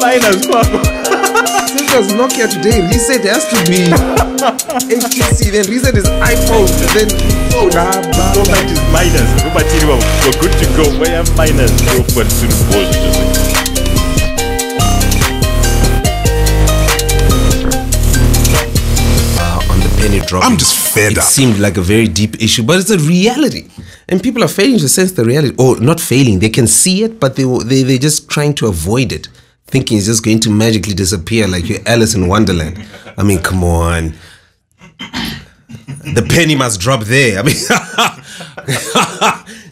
minus, Since it was Nokia today, reset has to be HTC, then reset is iPhone, then so much is minus. We're good to go. Where am minus? Go for the on the penny drop. I'm just fed up. It seemed like a very deep issue, but it's a reality. And people are failing to sense the reality. Or not failing, they can see it, but they're just trying to avoid it, thinking it's just going to magically disappear like you're Alice in Wonderland. I mean, come on. The penny must drop there. I mean,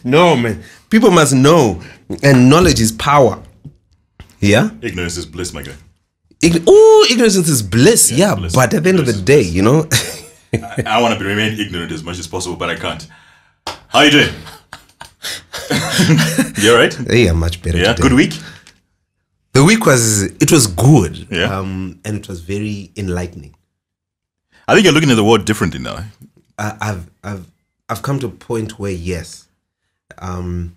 no, man. People must know. And knowledge is power. Yeah? Ignorance is bliss, my guy. Ignorance is bliss. Yeah, bliss. But at the end of the day, you know. I want to remain ignorant as much as possible, but I can't. How you doing? You all right? Yeah, much better. Yeah, today. good week? The week was good. Yeah. And it was very enlightening. I think you're looking at the world differently now. I've come to a point where yes, I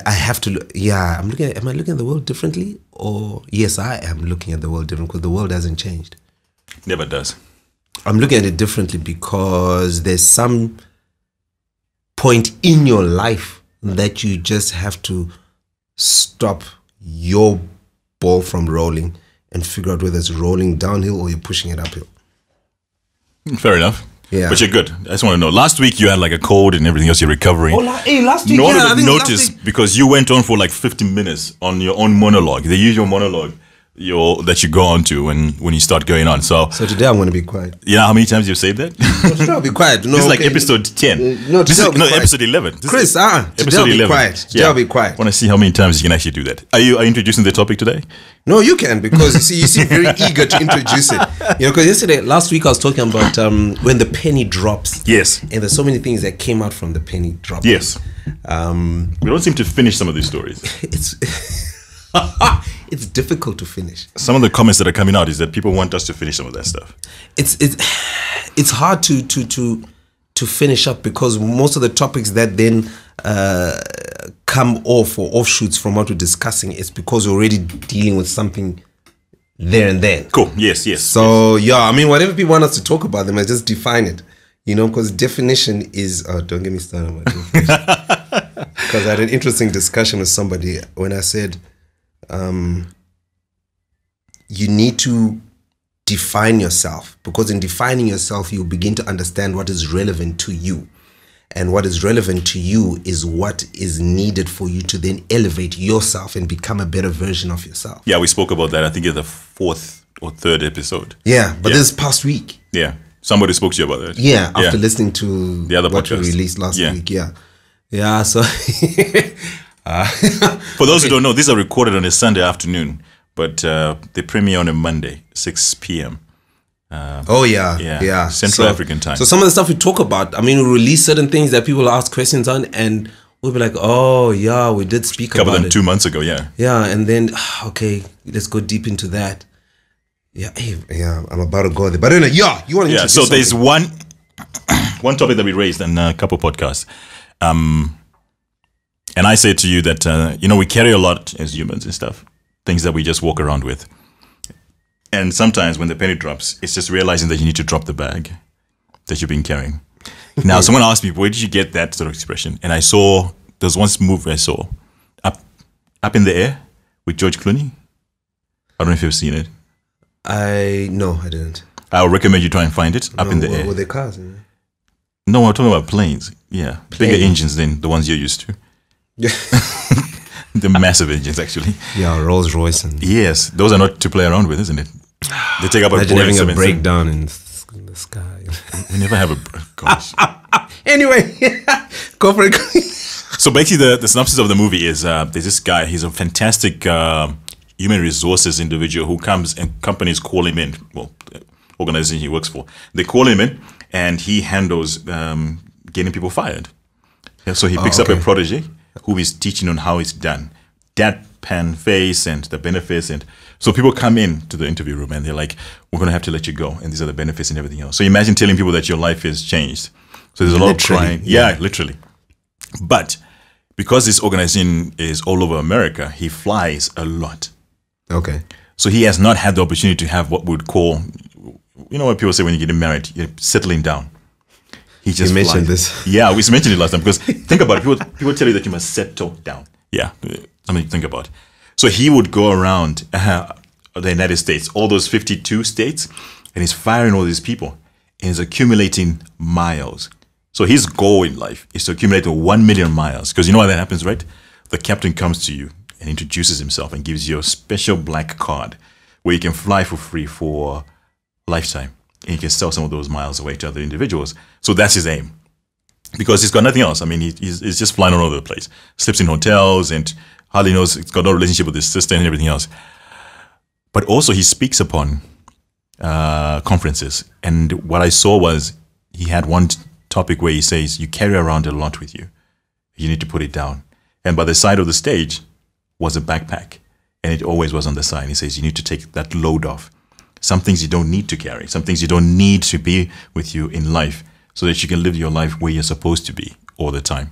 have to. Yeah, I'm looking. Am I looking at the world differently? Or yes, I am looking at the world different because the world hasn't changed. Never does. I'm looking at it differently because there's some point in your life that you just have to stop your ball from rolling and figure out whether it's rolling downhill or you're pushing it uphill. Fair enough. Yeah. But you're good. I just want to know. Last week you had like a cold and everything else. You're recovering. Last week, No one would notice because you went on for like 50 minutes on your own monologue. The usual monologue that you go on to when you start going on. So today I'm going to be quiet. You know how many times you've said that? Today I'll be quiet. No, this is like episode 10. Episode 11. Chris, today I'll be quiet. Today I'll be quiet. I want to see how many times you can actually do that. Are you introducing the topic today? No, you can, because you seem very eager to introduce it. You know, because last week I was talking about when the penny drops. Yes. And there's so many things that came out from the penny drop. Yes. We don't seem to finish some of these stories. It's difficult to finish. Some of the comments that are coming out is that people want us to finish some of that stuff. It's hard to finish up because most of the topics that then come off or offshoots from what we're discussing is because we're already dealing with something there and then. Cool. Yes. So yeah, I mean, whatever people want us to talk about them, I just define it. You know, because definition is don't get me started about definition. Because I had an interesting discussion with somebody when I said you need to define yourself, because in defining yourself you begin to understand what is relevant to you, and what is relevant to you is what is needed for you to then elevate yourself and become a better version of yourself. Yeah, we spoke about that I think in the 4th or 3rd episode. Yeah, but this past week. Yeah, somebody spoke to you about that. Yeah, after listening to the other what podcast we released last week. Yeah, so for those who don't know, these are recorded on a Sunday afternoon, but they premiere on a Monday, 6 p.m. Central African time. So some of the stuff we talk about, I mean, we release certain things that people ask questions on, and we'll be like, oh yeah, we did speak about it. Covered them 2 months ago, yeah. Yeah, and then okay, let's go deep into that. Yeah, I'm about to go there. But anyway, you want to introduce so there's something? one topic that we raised in a couple of podcasts. And I said to you that, we carry a lot as humans and stuff, things that we just walk around with. And sometimes when the penny drops, it's just realizing that you need to drop the bag that you've been carrying. Now, someone asked me, where did you get that sort of expression? And I saw, there's one movie I saw, Up in the Air with George Clooney. I don't know if you've seen it. No, I didn't. I'll recommend you try and find it. Up in the Air. Were they cars? No, I'm talking about planes. Yeah, bigger engines than the ones you're used to. The massive engines, actually. Yeah, Rolls Royce. Yes, those are not to play around with, isn't it? They take up Imagine having a breakdown in the sky. We never have a gosh. Anyway, go for it. So basically, the synopsis of the movie is there's this guy. He's a fantastic human resources individual who comes and companies call him in. Well, the organization he works for, they call him in, and he handles getting people fired. Yeah, so he picks up a protege who is teaching on how it's done. Deadpan face and the benefits. And so people come in to the interview room and they're like, we're going to have to let you go. And these are the benefits and everything else. So imagine telling people that your life has changed. So there's a lot of crying. Yeah, literally. But because this organization is all over America, he flies a lot. Okay. So he has not had the opportunity to have what we would call, you know what people say when you're getting married, you're settling down. He just mentioned flies. this. Yeah, we mentioned it last time, because think about it. People tell you that you must settle down. Yeah, something to think about. So he would go around the United States, all those 52 states, and he's firing all these people, and he's accumulating miles. So his goal in life is to accumulate 1 million miles, because you know what that happens, right? The captain comes to you and introduces himself and gives you a special black card where you can fly for free for a lifetime. And you can sell some of those miles away to other individuals. So that's his aim. Because he's got nothing else. I mean, he's just flying all over the place. Sleeps in hotels and hardly knows, he's got no relationship with his sister and everything else. But also he speaks upon conferences. And what I saw was he had one topic where he says, you carry around a lot with you. You need to put it down. And by the side of the stage was a backpack. And it always was on the side. He says, you need to take that load off. Some things you don't need to carry. Some things you don't need to be with you in life so that you can live your life where you're supposed to be all the time.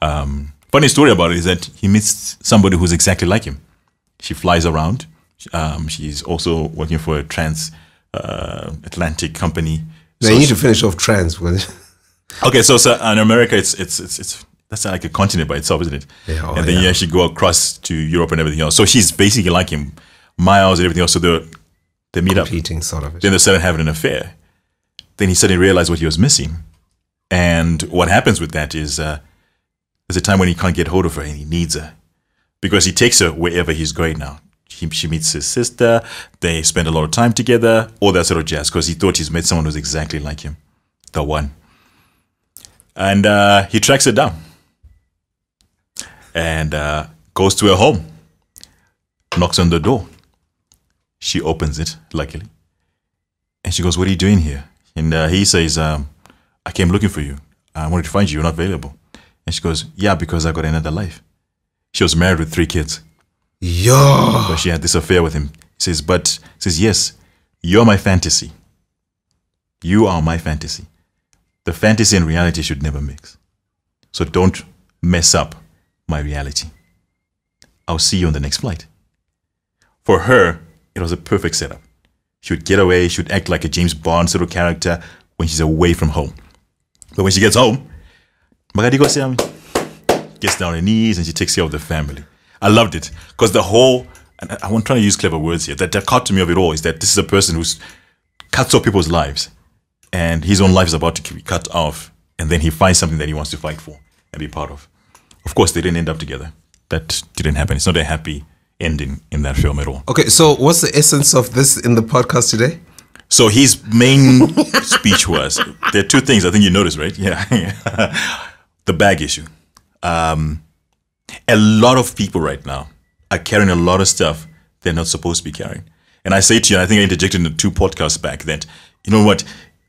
Funny story about it is that he meets somebody who's exactly like him. She flies around. She's also working for a Atlantic company. Now So you need to finish off trans. okay, so in America, it's that's like a continent by itself, isn't it? Yeah, and then you actually go across to Europe and everything else. So she's basically like him, miles and everything else. So they meet up. Competing sort of it. Then they started having an affair. Then he suddenly realized what he was missing. And what happens with that is there's a time when he can't get hold of her and he needs her. Because he takes her wherever he's going now. She meets his sister. They spend a lot of time together. All that sort of jazz. Because he thought he's met someone who's exactly like him. The one. And he tracks her down. And goes to her home. Knocks on the door. She opens it, luckily. And she goes, what are you doing here? And he says, I came looking for you. I wanted to find you. You're not available. And she goes, yeah, because I got another life. She was married with 3 kids. Yo. But she had this affair with him. He says, yes, you're my fantasy. You are my fantasy. The fantasy and reality should never mix. So don't mess up my reality. I'll see you on the next flight. For her, it was a perfect setup. She would get away. She would act like a James Bond sort of character when she's away from home. But when she gets home, gets down on her knees and she takes care of the family. I loved it because the whole, and I'm trying to use clever words here, that dichotomy of it all is that this is a person who's cuts off people's lives and his own life is about to be cut off, and then he finds something that he wants to fight for and be part of. Of course, they didn't end up together. That didn't happen. It's not a happy ending in that film at all. Okay, so what's the essence of this in the podcast today? So his main speech was, there are 2 things I think you noticed, right? Yeah. The bag issue. A lot of people right now are carrying a lot of stuff they're not supposed to be carrying. And I say to you, and I think I interjected in the 2 podcasts back that, you know what,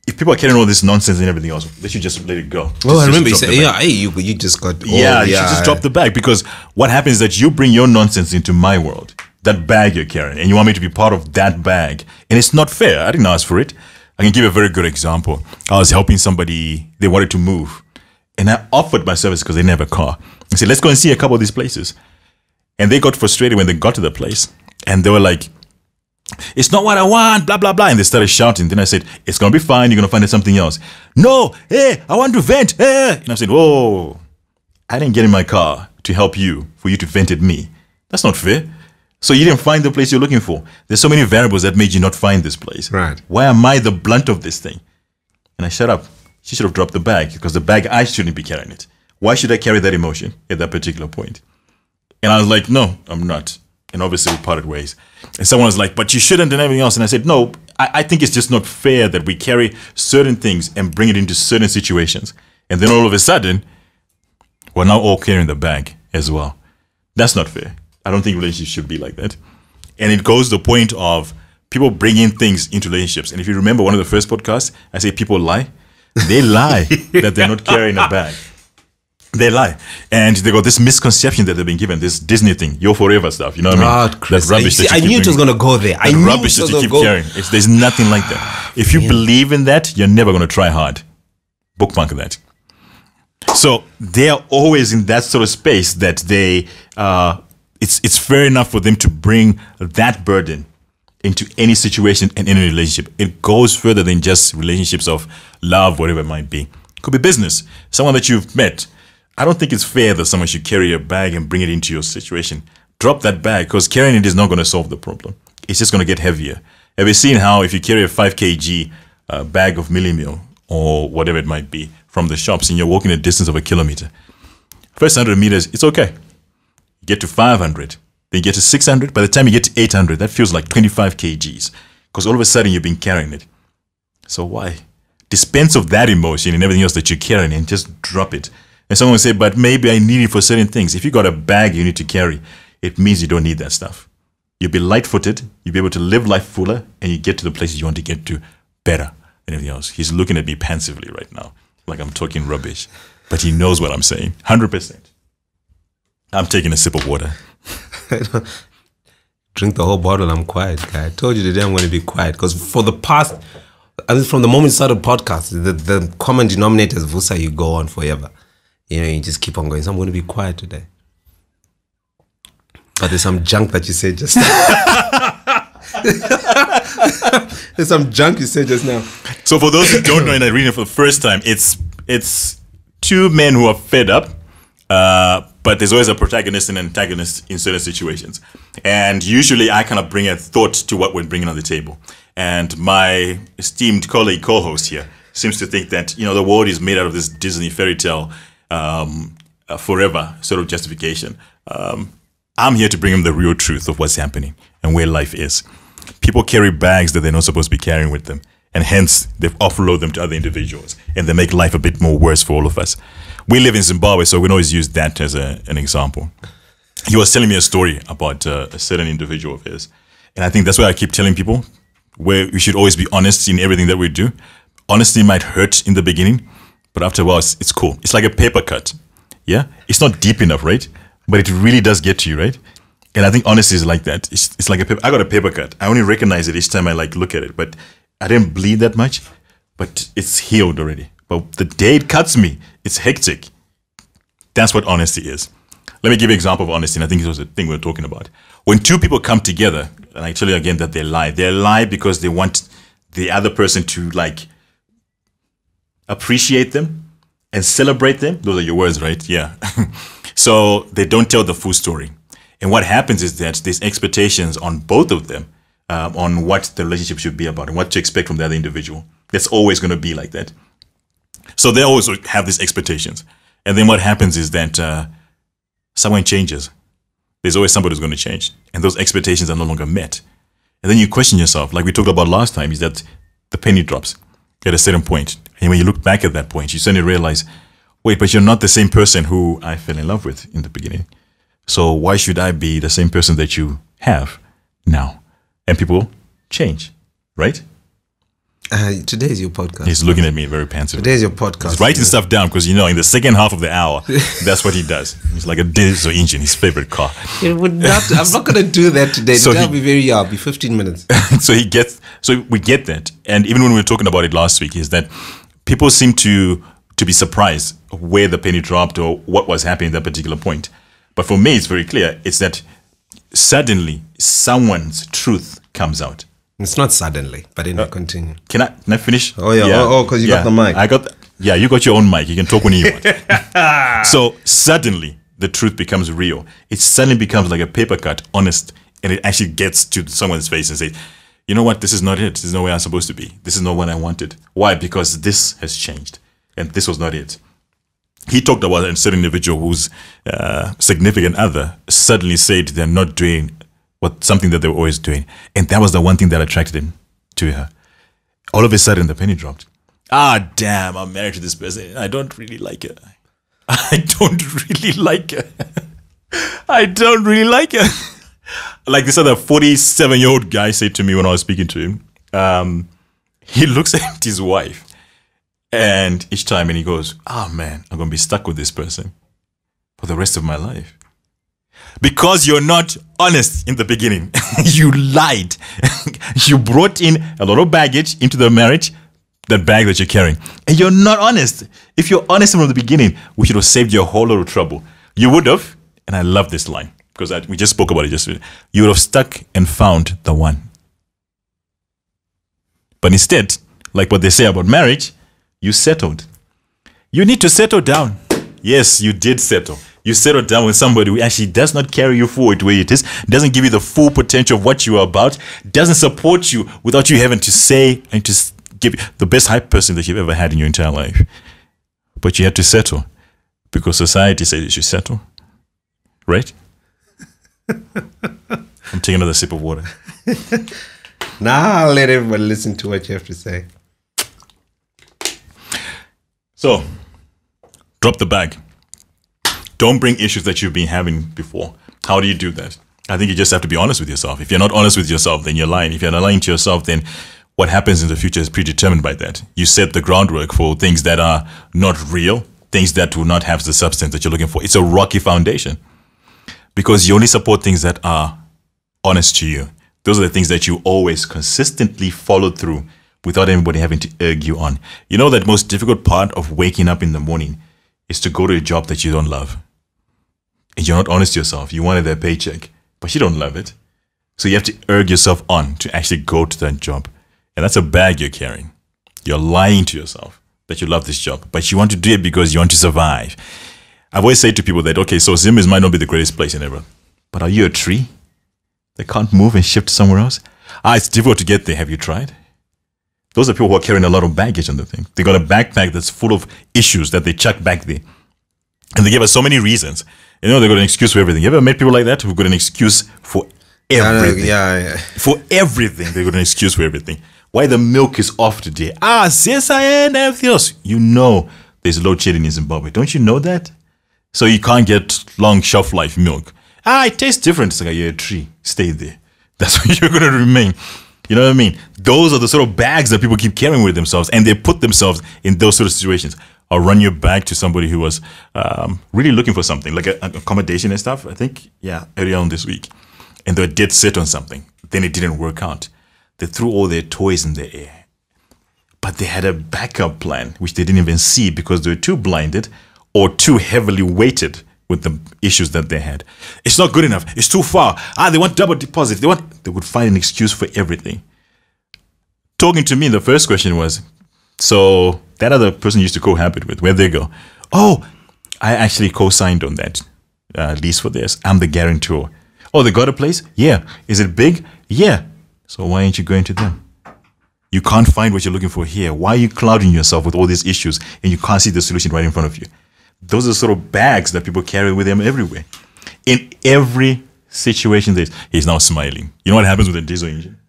if people are carrying all this nonsense and everything else, they should just let it go. Well, I remember you said, yeah, hey, you just got... You should just drop the bag, because what happens is that you bring your nonsense into my world, that bag you're carrying, and you want me to be part of that bag. And it's not fair. I didn't ask for it. I can give a very good example. I was helping somebody, they wanted to move. And I offered my service because they didn't have a car. I said, let's go and see a couple of these places. And they got frustrated when they got to the place. And they were like, it's not what I want, blah, blah, blah. And they started shouting. Then I said, it's going to be fine. You're going to find something else. No, hey, I want to vent. Hey. And I said, whoa, I didn't get in my car to help you, for you to vent at me. That's not fair. So you didn't find the place you're looking for. There's so many variables that made you not find this place. Right. Why am I the blunt of this thing? And I shut up. She should have dropped the bag, because the bag, I shouldn't be carrying it. Why should I carry that emotion at that particular point? And I was like, no, I'm not. And obviously we parted ways. And someone was like, but you shouldn't, and everything else. And I said, no, I think it's just not fair that we carry certain things and bring it into certain situations. And then all of a sudden, we're now all carrying the bag as well. That's not fair. I don't think relationships should be like that. And it goes to the point of people bringing things into relationships. And if you remember one of the first podcasts, I say people lie. They lie that they're not carrying a bag. They lie. And they got this misconception that they've been given, this Disney thing, your forever stuff. You know what I mean? Chris, that rubbish that you I knew it was going to go there. I knew rubbish that you keep carrying. There's nothing like that. If you believe in that, you're never going to try hard. Bookmark that. So they are always in that sort of space that they, it's fair enough for them to bring that burden into any situation and any relationship. It goes further than just relationships of love, whatever it might be. It could be business. Someone that you've met. I don't think it's fair that someone should carry a bag and bring it into your situation. Drop that bag, because carrying it is not going to solve the problem. It's just going to get heavier. Have you seen how if you carry a 5 kg bag of milli meal or whatever it might be from the shops and you're walking a distance of 1 kilometer, first 100 meters, it's okay. You get to 500, then you get to 600. By the time you get to 800, that feels like 25 kgs, because all of a sudden you've been carrying it. So why? Dispense of that emotion and everything else that you're carrying and just drop it. And someone will say, but maybe I need it for certain things. If you got a bag you need to carry, it means you don't need that stuff. You'll be light-footed, you'll be able to live life fuller, and you get to the places you want to get to better than anything else. He's looking at me pensively right now, like I'm talking rubbish. But he knows what I'm saying, 100%. I'm taking a sip of water. Drink the whole bottle, I'm quiet, guy. I told you today I'm going to be quiet, because for the past, I mean, from the moment you started the podcast, the common denominator is Vusa, you go on forever. You know, you just keep on going. So I'm going to be quiet today. But there's some junk that you said just now. There's some junk you said just now. So for those who don't know and are reading it for the first time, it's two men who are fed up, but there's always a protagonist and antagonist in certain situations. And usually I kind of bring a thought to what we're bringing on the table. And my esteemed colleague, co-host here, seems to think that, you know, the world is made out of this Disney fairy tale forever sort of justification. I'm here to bring him the real truth of what's happening and where life is. People carry bags that they're not supposed to be carrying with them, and hence they offload them to other individuals, and they make life a bit more worse for all of us. We live in Zimbabwe, so we can always use that as an example. He was telling me a story about a certain individual of his, and I think that's why I keep telling people where we should always be honest in everything that we do. Honesty might hurt in the beginning, but after a while, it's cool. It's like a paper cut. Yeah, it's not deep enough, right? But it really does get to you, right? And I think honesty is like that. It's like a paper. I got a paper cut. I only recognize it each time I like look at it, but I didn't bleed that much. But it's healed already. But the day it cuts me, it's hectic. That's what honesty is. Let me give you an example of honesty, and I think it was the thing we were talking about. When two people come together, and I tell you again that they lie because they want the other person to like appreciate them and celebrate them. Those are your words, right? Yeah. So they don't tell the full story. And what happens is that there's expectations on both of them on what the relationship should be about and what to expect from the other individual. That's always going to be like that. So they always have these expectations. And then what happens is that someone changes. There's always somebody who's going to change. And those expectations are no longer met. And then you question yourself, like we talked about last time, is that the penny drops at a certain point. And when you look back at that point, you suddenly realize, wait, but you're not the same person who I fell in love with in the beginning. So why should I be the same person that you have now? And people change, right? Today is your podcast. He's looking at me very pensively. Today is your podcast. He's writing stuff down because, you know, in the second half of the hour, that's what he does. He's like a diesel engine, his favorite car. It would not, I'm not going to do that today. So That'll be 15 minutes. So we get that. And even when we were talking about it last week, is that people seem to be surprised where the penny dropped or what was happening at that particular point. But for me, it's very clear. It's that suddenly someone's truth comes out. It's not suddenly, but anyway, continue. Can I finish? Oh, yeah. Oh, because you got the mic. You got your own mic. You can talk when you want. So suddenly the truth becomes real. It suddenly becomes like a paper cut, honest, and it actually gets to someone's face and says, you know what? This is not it. This is not where I'm supposed to be. This is not what I wanted. Why? Because this has changed. And this was not it. He talked about a certain individual whose significant other suddenly said they're not doing something that they were always doing. And that was the one thing that attracted him to her. All of a sudden, the penny dropped. Ah, damn, I'm married to this person. I don't really like her. I don't really like her. I don't really like her. Like this other 47-year-old guy said to me when I was speaking to him, he looks at his wife. And each time, and he goes, oh man, I'm going to be stuck with this person for the rest of my life. Because you're not honest in the beginning. You lied. You brought in a lot of baggage into the marriage that bag that you're carrying, and you're not honest. If you're honest from the beginning, we should have saved you a whole lot of trouble. You would have, and I love this line because we just spoke about it just. You would have stuck and found the one. But instead, like what they say about marriage, you settled. You need to settle down. Yes, you did settle. You settle down with somebody who actually does not carry you forward where it is, doesn't give you the full potential of what you are about, doesn't support you without you having to say and to give you the best hype person that you've ever had in your entire life. But you had to settle because society said you should settle. Right? I'm taking another sip of water. Now I'll let everyone listen to what you have to say. So, drop the bag. Don't bring issues that you've been having before. How do you do that? I think you just have to be honest with yourself. If you're not honest with yourself, then you're lying. If you're not lying to yourself, then what happens in the future is predetermined by that. You set the groundwork for things that are not real, things that will not have the substance that you're looking for. It's a rocky foundation because you only support things that are honest to you. Those are the things that you always consistently follow through without anybody having to urge you on. You know that most difficult part of waking up in the morning is to go to a job that you don't love. And you're not honest to yourself. You wanted that paycheck, but you don't love it. So you have to urge yourself on to actually go to that job. And that's a bag you're carrying. You're lying to yourself that you love this job, but you want to do it because you want to survive. I've always said to people that, okay, so Zimbabwe might not be the greatest place in ever, but are you a tree that can't move and shift somewhere else? It's difficult to get there. Have you tried? Those are people who are carrying a lot of baggage on the thing. They got a backpack that's full of issues that they chuck back there. And they give us so many reasons. You know, they got an excuse for everything. You ever met people like that who've got an excuse for everything? Yeah. For everything. They got an excuse for everything. Why the milk is off today? Yes, I am, everything else. You know there's load shedding in Zimbabwe. Don't you know that? So you can't get long shelf life milk. It tastes different. It's like, you're a tree. Stay there. That's where you're going to remain. You know what I mean? Those are the sort of bags that people keep carrying with themselves, and they put themselves in those sort of situations. I'll run your bag to somebody who was really looking for something, like an accommodation and stuff, I think, earlier on this week. And they were dead set on something. Then it didn't work out. They threw all their toys in the air. But they had a backup plan, which they didn't even see because they were too blinded or too heavily weighted with the issues that they had. It's not good enough. It's too far. They want double deposit. They would find an excuse for everything. Talking to me, the first question was, so that other person you used to cohabit with, where'd they go? Oh, I actually co-signed on that lease for this. I'm the guarantor. Oh, they got a place? Yeah. Is it big? Yeah. So why aren't you going to them? You can't find what you're looking for here. Why are you clouding yourself with all these issues and you can't see the solution right in front of you? Those are sort of bags that people carry with them everywhere. In every situation, he's now smiling. You know what happens with a diesel engine?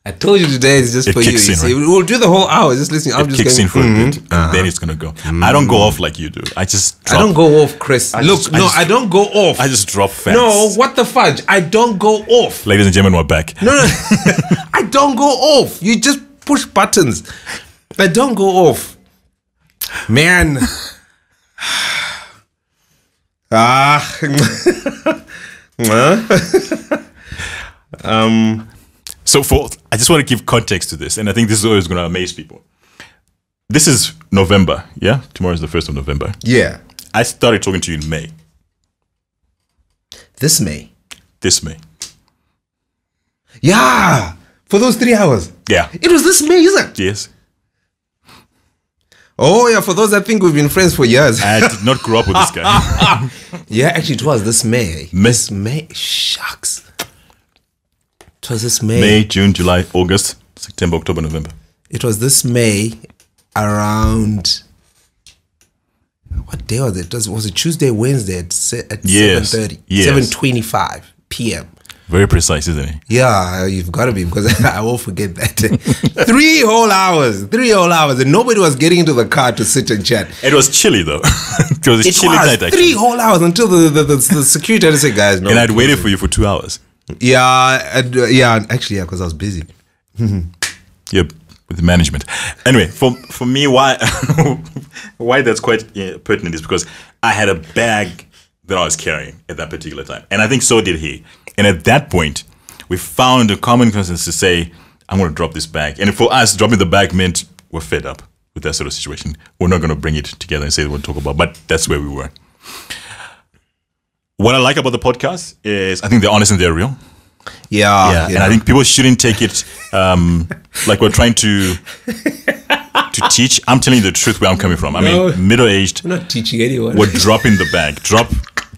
I told you today it's just for you. Right? We'll do the whole hour. Just listening. It kicks in for a bit, and then it's gonna go. I don't go off like you do. I don't go off, Chris. I don't go off. I just drop facts. No, what the fudge? I don't go off. Ladies and gentlemen, we're back. No. I don't go off. You just push buttons. I don't go off. Man. So I just want to give context to this, and I think this is always going to amaze people. This is November, yeah? Tomorrow is the 1st of November. Yeah. I started talking to you in May. This May? This May. Yeah! For those 3 hours? Yeah. It was this May, isn't it? Yes. Oh, yeah, for those that think we've been friends for years. I did not grow up with this guy. Yeah, actually, it was this May. This May. Shucks. It was this May. May, June, July, August, September, October, November. It was this May around... What day was it? Was it Tuesday, Wednesday at 7:30? Yes. 7:25 p.m. Very precise, isn't it? Yeah, you've got to be, because I won't forget that. 3 whole hours, and nobody was getting into the car to sit and chat. It was chilly though. It was a chilly night actually. 3 whole hours until the security had to say, guys, no. And I'd waited for you for 2 hours. Yeah, actually, because I was busy. Yep, with management. Anyway, for me, why that's quite pertinent is because I had a bag that I was carrying at that particular time, and I think so did he. And at that point, we found a common consensus to say, I'm going to drop this bag. And for us, dropping the bag meant we're fed up with that sort of situation. We're not going to bring it together and say we'll talk about, but that's where we were. What I like about the podcast is I think they're honest and they're real. Yeah. And I think people shouldn't take it like we're trying to teach. I'm telling you the truth where I'm coming from. I mean, middle-aged. We're not teaching anyone. We're dropping the bag.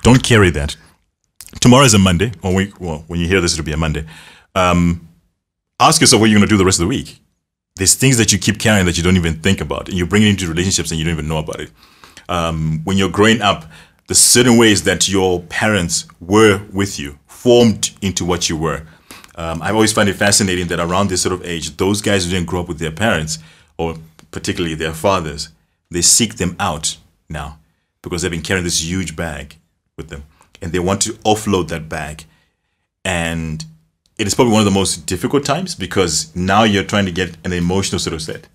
Don't carry that. Tomorrow is a Monday. When you hear this, it'll be a Monday. Ask yourself what you're going to do the rest of the week. There's things that you keep carrying that you don't even think about, and you bring it into relationships and you don't even know about it. When you're growing up, the certain ways that your parents were with you formed into what you were. I always find it fascinating that around this sort of age, those guys who didn't grow up with their parents, or particularly their fathers, they seek them out now because they've been carrying this huge bag with them, and they want to offload that bag. And it is probably one of the most difficult times because now you're trying to get an emotional sort of set.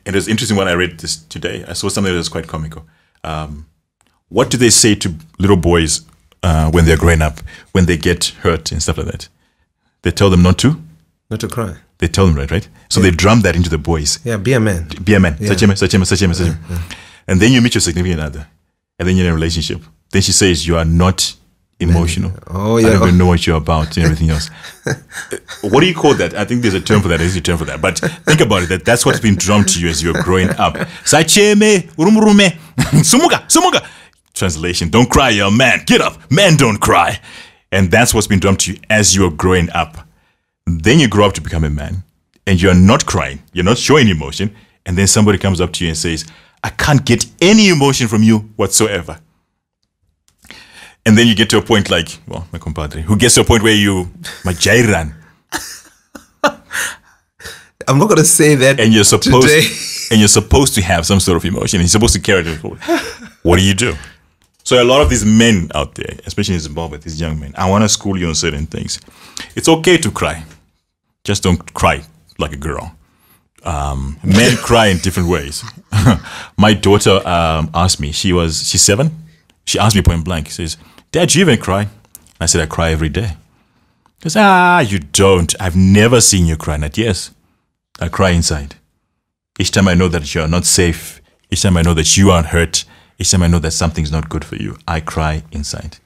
And it was interesting when I read this today. I saw something that was quite comical. What do they say to little boys when they're growing up, when they get hurt and stuff like that? They tell them not to cry. They tell them right? So they drum that into the boys. Yeah, be a man. Be a man. Such a man, such a man, such a man, such a man. And then you meet your significant other. And then you're in a relationship. Then she says, you are not emotional. Oh, yeah. I don't even know what you're about and everything else. What do you call that? I think there's a term for that. There's a term for that. But think about it. That's what's been drummed to you as you're growing up. Sacheme, urumurume, sumuga. Translation, don't cry, you're a man. Get up. Men don't cry. And that's what's been drummed to you as you're growing up. Then you grow up to become a man. And you're not crying. You're not showing emotion. And then somebody comes up to you and says, I can't get any emotion from you whatsoever. And then you get to a point like, well, my compadre, who gets to a point where you, my jairan. I'm not going to say that. And you're supposed to have some sort of emotion. And you're supposed to carry it forward. What do? So a lot of these men out there, especially in Zimbabwe, these young men, I want to school you on certain things. It's okay to cry. Just don't cry like a girl. Men cry in different ways. My daughter asked me, she's 7. She asked me point blank, says, Dad, do you even cry? I said, I cry every day. She says, you don't. I've never seen you cry. Not yes. I cry inside. Each time I know that you are not safe, each time I know that you are hurt, each time I know that something's not good for you, I cry inside.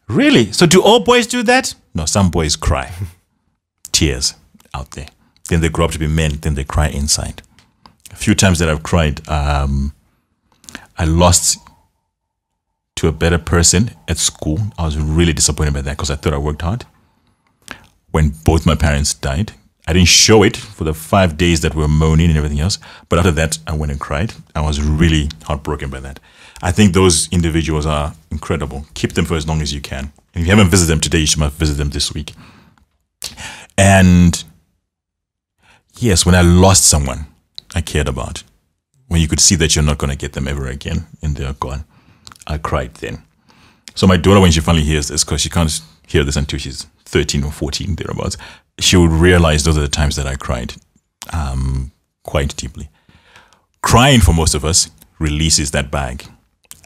Really? So do all boys do that? No, some boys cry. Tears out there. Then they grow up to be men, then they cry inside. A few times that I've cried, I lost to a better person at school. I was really disappointed by that because I thought I worked hard. When both my parents died, I didn't show it for the 5 days that we were moaning and everything else. But after that, I went and cried. I was really heartbroken by that. I think those individuals are incredible. Keep them for as long as you can. And if you haven't visited them today, you should visit them this week. And yes, when I lost someone I cared about, when you could see that you're not going to get them ever again and they're gone, I cried then. So my daughter, when she finally hears this, because she can't hear this until she's 13 or 14, thereabouts, she would realize those are the times that I cried quite deeply. Crying for most of us releases that bag.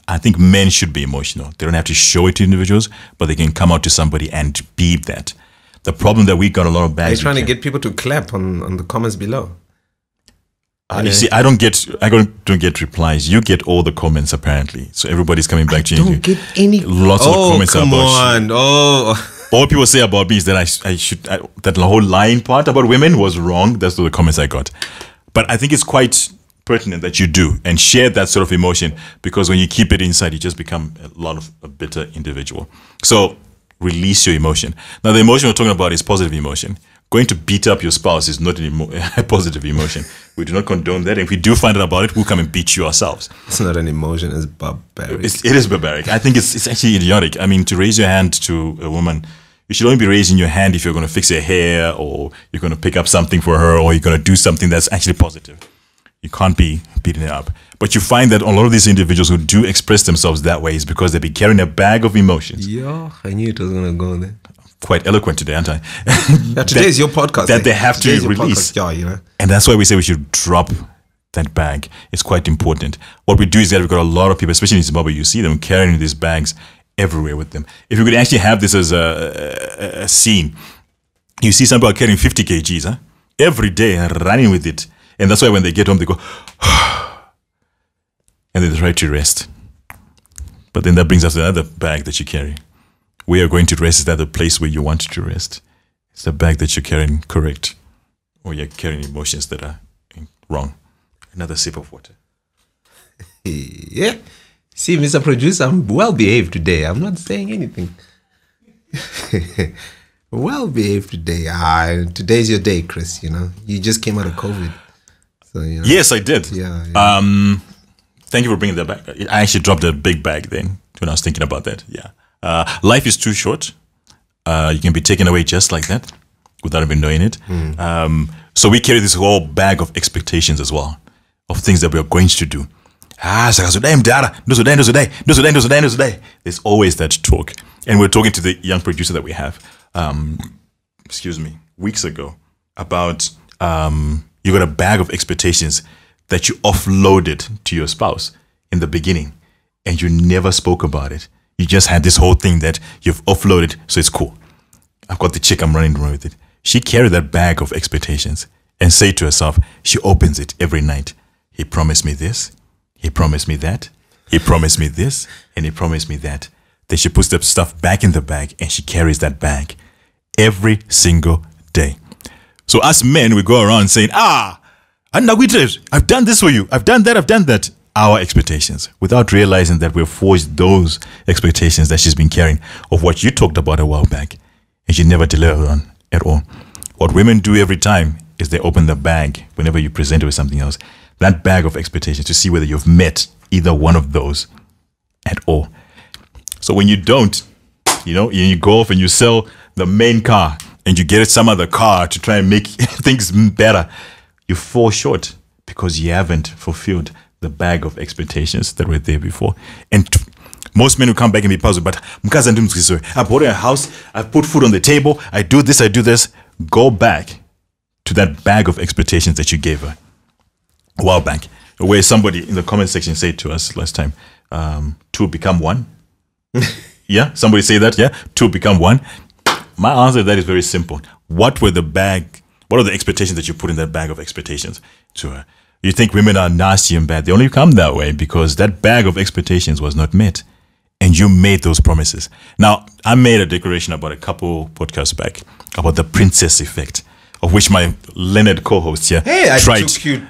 I think men should be emotional. They don't have to show it to individuals, but they can come out to somebody and be that. The problem that we got a lot of bags. Are you trying to get people to clap on the comments below? You see, I don't get replies. You get all the comments apparently. So everybody's coming back to you. Don't get any. Lots of comments come about on. Oh. All people say about me is that that the whole lying part about women was wrong. That's the comments I got. But I think it's quite pertinent that you do and share that sort of emotion, because when you keep it inside, you just become a bitter individual. So release your emotion. Now, the emotion we're talking about is positive emotion. Going to beat up your spouse is not a positive emotion. We do not condone that. And if we do find out about it, we'll come and beat you ourselves. It's not an emotion, it's barbaric. It is barbaric. I think it's actually idiotic. I mean, to raise your hand to a woman, you should only be raising your hand if you're going to fix her hair, or you're going to pick up something for her, or you're going to do something that's actually positive. You can't be beating her up. But you find that a lot of these individuals who do express themselves that way is because they be carrying a bag of emotions. Yeah, I knew it was going to go there. Quite eloquent today, aren't I? Today is your podcast. That they have to release. Yeah, you know. And that's why we say we should drop that bag. It's quite important. What we do is that we've got a lot of people, especially in Zimbabwe, you see them carrying these bags everywhere with them. If you could actually have this as a scene, You see some people carrying 50 kgs, huh? Every day and running with it. And that's why when they get home, they go, and they try to rest. But then that brings us to another bag that you carry. Where you're going to rest is that the place where you want to rest. It's the bag that you're carrying correct. Or you're carrying emotions that are wrong. Another sip of water. Yeah. See, Mr. Producer, I'm well behaved today. I'm not saying anything. Well behaved today. Today's your day, Chris. You know, you just came out of COVID. So, you know. Yes, I did. Yeah. Thank you for bringing that back. I actually dropped a big bag then when I was thinking about that. Yeah. Life is too short. You can be taken away just like that without even knowing it. So we carry this whole bag of expectations as well, of things that we are going to do. There's always that talk. And we're talking to the young producer that we have, weeks ago, about you got a bag of expectations that you offloaded to your spouse in the beginning, and you never spoke about it. You just had this whole thing that you've offloaded, so it's cool. I've got the chick, I'm running around with it. She carried that bag of expectations and say to herself, she opens it every night. He promised me this. He promised me that. He promised me this. And he promised me that. Then she puts the stuff back in the bag and she carries that bag every single day. So us men, we go around saying, I've done this for you. I've done that. Our expectations, without realizing that we've forged those expectations that she's been carrying of what you talked about a while back, and she never delivered on at all. What women do every time is they open the bag whenever you present her with something else, that bag of expectations, to see whether you've met either one of those at all. So when you don't, you go off and you sell the main car and you get some other car to try and make things better, you fall short because you haven't fulfilled the bag of expectations that were there before. And most men who come back and be puzzled, but I bought a house, I put food on the table, I do this. Go back to that bag of expectations that you gave her a while back, where somebody in the comment section said to us last time, two become one. Yeah, somebody say that, yeah? Two become one. My answer to that is very simple. What are the expectations that you put in that bag of expectations to her? You think women are nasty and bad. They only come that way because that bag of expectations was not met. And you made those promises. Now, I made a declaration about a couple podcasts back about the princess effect, of which my Leonard co-host here tried to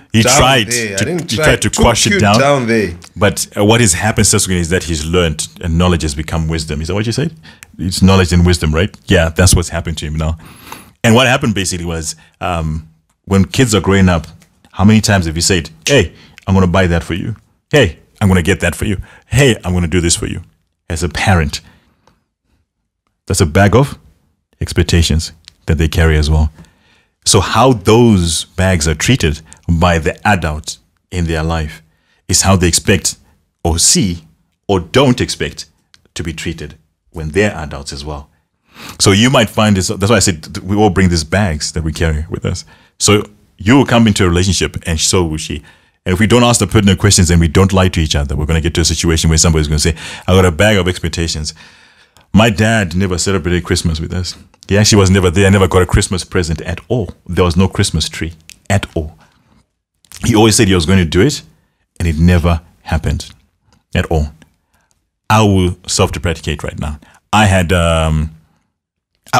quash it down there. But what has happened subsequently is that he's learned and knowledge has become wisdom. Is that what you said? It's knowledge and wisdom, right? Yeah, that's what's happened to him now. And what happened basically was when kids are growing up, how many times have you said, hey, I'm going to buy that for you. Hey, I'm going to get that for you. Hey, I'm going to do this for you. As a parent, that's a bag of expectations that they carry as well. So how those bags are treated by the adult in their life is how they expect or see or don't expect to be treated when they're adults as well. So you might find this, that's why I said we all bring these bags that we carry with us. So you will come into a relationship and so will she. And if we don't ask the pertinent questions and we don't lie to each other, we're going to get to a situation where somebody's going to say, I got a bag of expectations. My dad never celebrated Christmas with us. He actually was never there. I never got a Christmas present at all. There was no Christmas tree at all. He always said he was going to do it, and it never happened at all. I will self-deprecate right now. I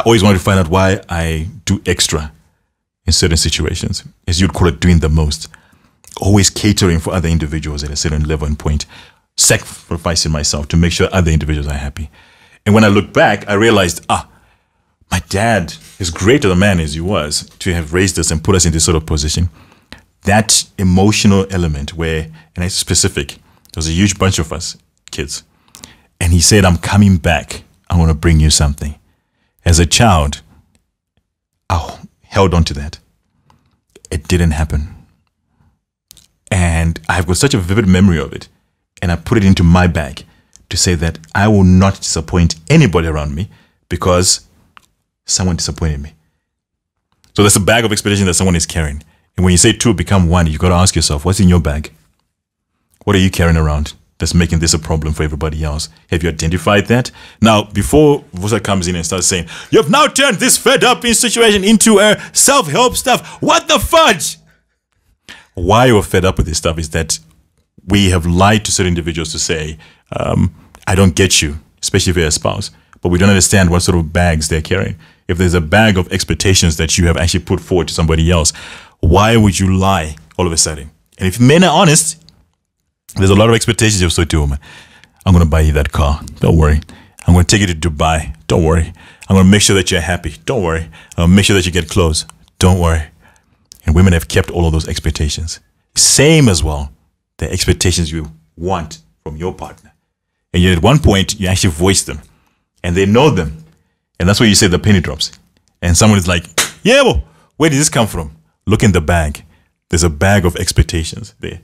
always wanted to find out why I do extra in certain situations, as you'd call it, doing the most. Always catering for other individuals at a certain level and point, sacrificing myself to make sure other individuals are happy. And when I look back, I realized, my dad, as great a man as he was, to have raised us and put us in this sort of position, that emotional element where, and it's specific, there was a huge bunch of us kids. And he said, I'm coming back. I want to bring you something. As a child, I held on to that. It didn't happen. And I've got such a vivid memory of it. And I put it into my bag to say that I will not disappoint anybody around me because someone disappointed me. So that's a bag of expectation that someone is carrying. And when you say two become one, you've got to ask yourself, what's in your bag? What are you carrying around that's making this a problem for everybody else? Have you identified that? Now, before Vusa comes in and starts saying, you've now turned this fed-up situation into a self-help stuff. What the fudge? Why we're fed up with this stuff is that we have lied to certain individuals to say, I don't get you, especially if you're a spouse, but we don't understand what sort of bags they're carrying. If there's a bag of expectations that you have actually put forward to somebody else, why would you lie all of a sudden? And if men are honest, there's a lot of expectations you've said to a woman. I'm going to buy you that car. Don't worry. I'm going to take you to Dubai. Don't worry. I'm going to make sure that you're happy. Don't worry. I'm going to make sure that you get clothes. Don't worry. And women have kept all of those expectations. Same as well, the expectations you want from your partner. And yet at one point, you actually voice them. And they know them. And that's where you say the penny drops. And someone is like, yeah, well, where did this come from? Look in the bag. There's a bag of expectations there.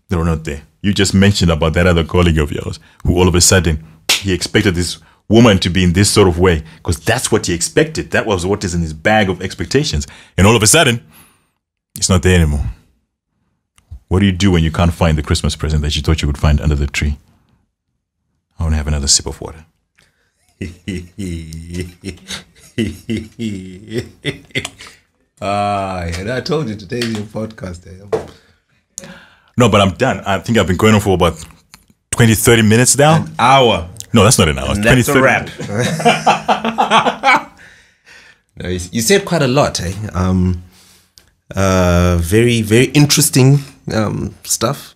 They're not there. You just mentioned about that other colleague of yours who all of a sudden, he expected this woman to be in this sort of way because that's what he expected. That was what is in his bag of expectations. And all of a sudden, it's not there anymore. What do you do when you can't find the Christmas present that you thought you would find under the tree? I want to have another sip of water. Yeah, I told you today's your podcast. No, but I'm done. I think I've been going on for about 20, 30 minutes now. An hour. No, that's not an hour. And 20, that's a 30 wrap. No, you said quite a lot, eh? Very, very interesting stuff.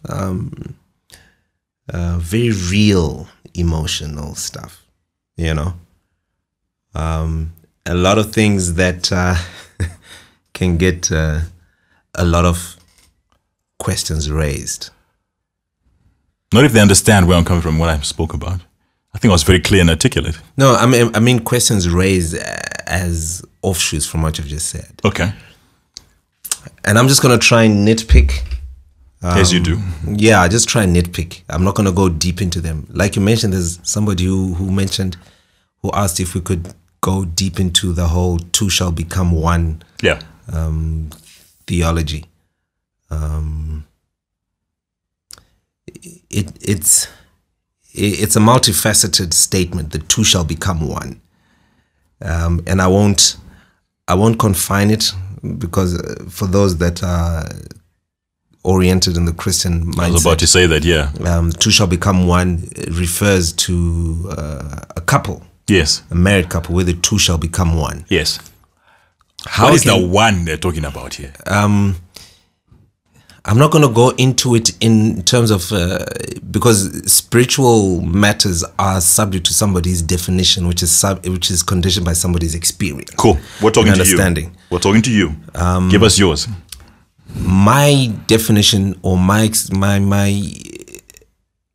Very real emotional stuff, you know. A lot of things that can get a lot of questions raised. Not if they understand where I'm coming from, what I spoke about. I think I was very clear and articulate. No, I mean questions raised as offshoots from what you've just said. Okay. And I'm just going to try and nitpick. As you do. Yeah, I just try and nitpick. I'm not going to go deep into them. Like you mentioned, there's somebody who asked if we could go deep into the whole two shall become one theology. It's a multifaceted statement. The two shall become one, and I won't confine it because for those that are oriented in the Christian mindset, I was about to say that. Yeah, two shall become one refers to a couple. Yes, a married couple where the two shall become one. Yes. What is the one they're talking about here? I'm not going to go into it in terms of because spiritual matters are subject to somebody's definition, which is conditioned by somebody's experience. Cool. We're talking to you. We're talking to you. Give us yours. My definition or my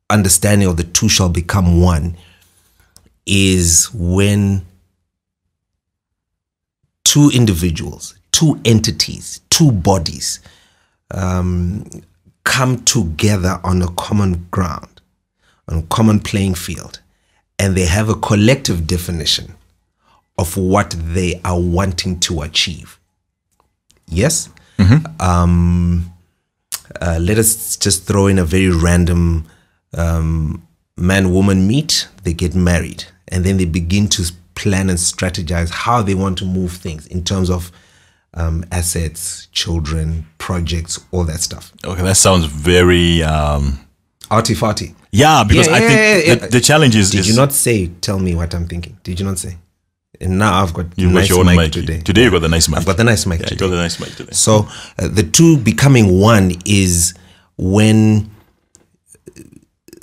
understanding of the two shall become one is when two individuals, two entities, two bodies come together on a common ground, on a common playing field, and they have a collective definition of what they are wanting to achieve. Yes? Mm-hmm. Let us just throw in a very random man-woman meet, they get married, and then they begin to plan and strategize how they want to move things in terms of assets, children, projects, all that stuff. Okay, that sounds very arty-farty. Yeah, because I think the challenge is... Did you not say, tell me what I'm thinking? Did you not say? And now I've got you nice your mic today. Today you got the nice mic. I've got the nice mic today. You got the nice mic today. So the two becoming one is when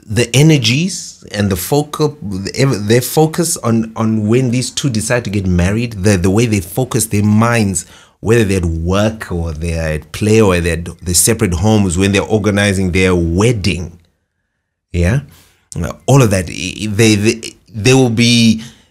the energies and the focus, their focus on when these two decide to get married, the way they focus their minds, whether they're at work or they're at play or they're at the separate homes, when they're organizing their wedding, yeah, all of that,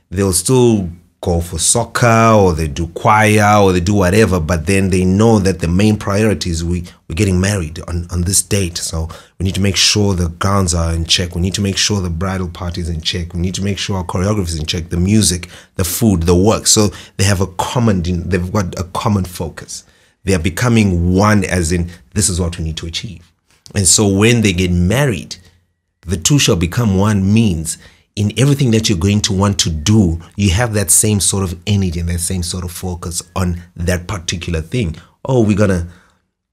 they'll still go for soccer or they do choir or they do whatever, but then they know that the main priority is we're getting married on this date. So we need to make sure the gowns are in check. We need to make sure the bridal party is in check. We need to make sure our choreography is in check, the music, the food, the work. So they've got a common focus. They are becoming one, as in this is what we need to achieve. And so when they get married, the two shall become one means in everything that you're going to want to do, you have that same sort of energy and that same sort of focus on that particular thing. Oh, we're going to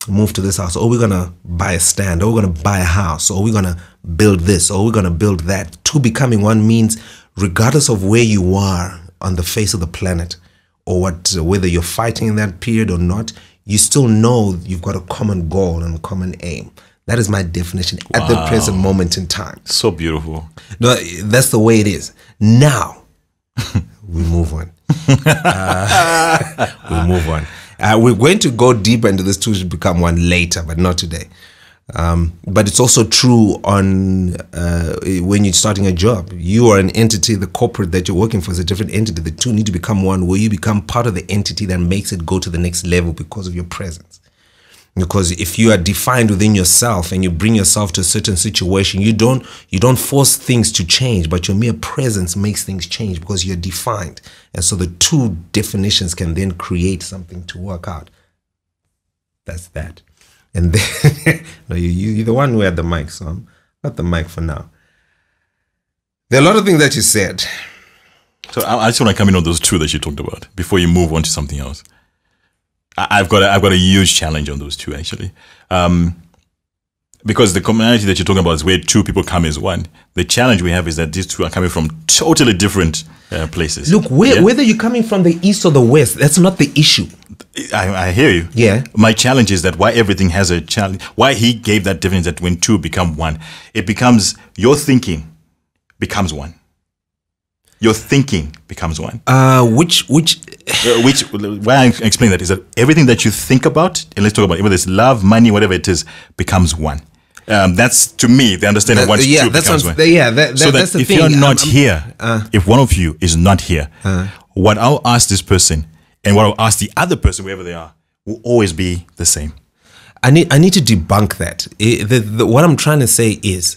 move to this house. Oh, we're going to buy a stand. Oh, we're going to buy a house. Or we're going to build this. Or we're going to build that. Two becoming one means regardless of where you are on the face of the planet or whether you're fighting in that period or not, you still know you've got a common goal and a common aim. That is my definition at the present moment in time. So beautiful. No, that's the way it is. Now, we move on. We're going to go deeper into this two should become one later, but not today. But it's also true on when you're starting a job. You are an entity. The corporate that you're working for is a different entity. The two need to become one, where you become part of the entity that makes it go to the next level because of your presence. Because if you are defined within yourself and you bring yourself to a certain situation, you don't force things to change, but your mere presence makes things change because you're defined. And so the two definitions can then create something to work out. That's that. And then, no, you're the one who had the mic, so I'm got the mic for now. There are a lot of things that you said. So I just want to come in on those two that you talked about before you move on to something else. I've got a huge challenge on those two, actually, because the commonality that you're talking about is where two people come as one. The challenge we have is that these two are coming from totally different places. Look, whether you're coming from the east or the west, that's not the issue. I hear you. Yeah. My challenge is that why everything has a challenge. Why he gave that difference that when two become one, it becomes your thinking becomes one. Your thinking becomes one. Which why I explain that is that everything that you think about, and let's talk about it, whether it's love, money, whatever it is, becomes one. That's to me the understanding of one. Yeah, two becomes one. Yeah, so that's the if thing. you're not here, if one of you is not here, what I'll ask this person and what I'll ask the other person, wherever they are, will always be the same. I need to debunk that. What I'm trying to say is,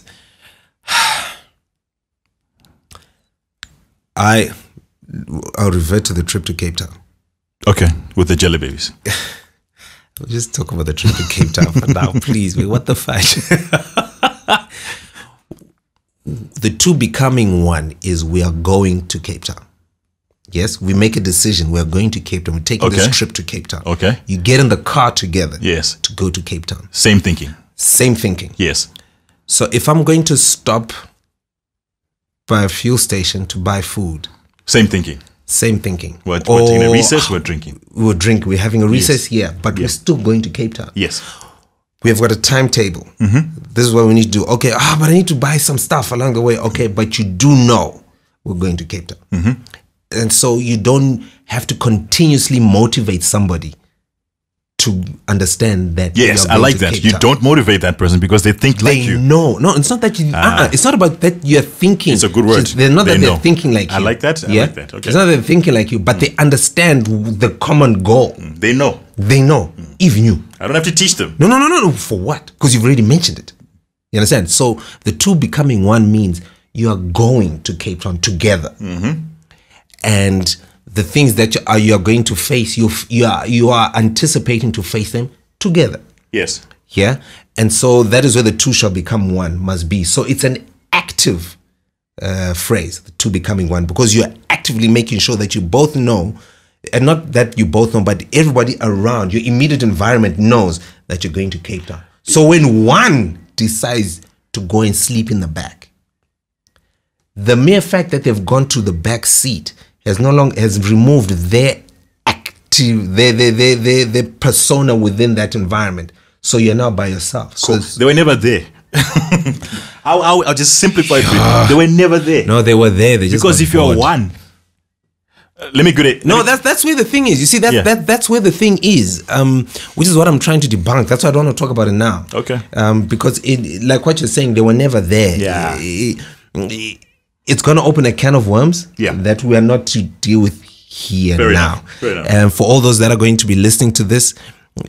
I'll revert to the trip to Cape Town. Okay, with the jelly babies. We'll just talk about the trip to Cape Town for now, please. What the fudge? The two becoming one is we are going to Cape Town. Yes, we make a decision. We're going to Cape Town. We're taking this trip to Cape Town. Okay. You get in the car together. Yes. To go to Cape Town. Same thinking. Same thinking. Yes. So if I'm going to stop by a fuel station to buy food. Same thinking. Same thinking. We're taking a recess, we're drinking. We're having a recess, but we're still going to Cape Town. Yes. We have got a timetable. This is what we need to do. Okay, but I need to buy some stuff along the way. Okay, but you do know we're going to Cape Town. And so you don't have to continuously motivate somebody to understand that. Yes, I like that. You don't motivate that person because they think like you. No, it's not that you. It's not about that you're thinking. It's a good word. They're not that they're thinking like you. I like that. I like that. Okay. It's not that they're thinking like you, but they understand the common goal. They know. They know. Even you. I don't have to teach them. No. For what? Because you've already mentioned it. You understand? So the two becoming one means you are going to Cape Town together, and the things that you are going to face, you are anticipating to face them together. Yes. Yeah. And so that is where the two shall become one must be. So it's an active phrase, the two becoming one, because you're actively making sure that you both know, and not that you both know, but everybody around, your immediate environment knows that you're going to Cape Town. So when one decides to go and sleep in the back, the mere fact that they've gone to the back seat has removed their active, their persona within that environment. So you're now by yourself. Cool. So they were never there. I'll just simplify it. They were never there. No, they were there. They just because if you're one, let me get it. That's where the thing is. You see, that's where the thing is, which is what I'm trying to debunk. That's why I don't want to talk about it now. Okay. Because like what you're saying, they were never there. Yeah. It's going to open a can of worms that we are not to deal with here now. And for all those that are going to be listening to this,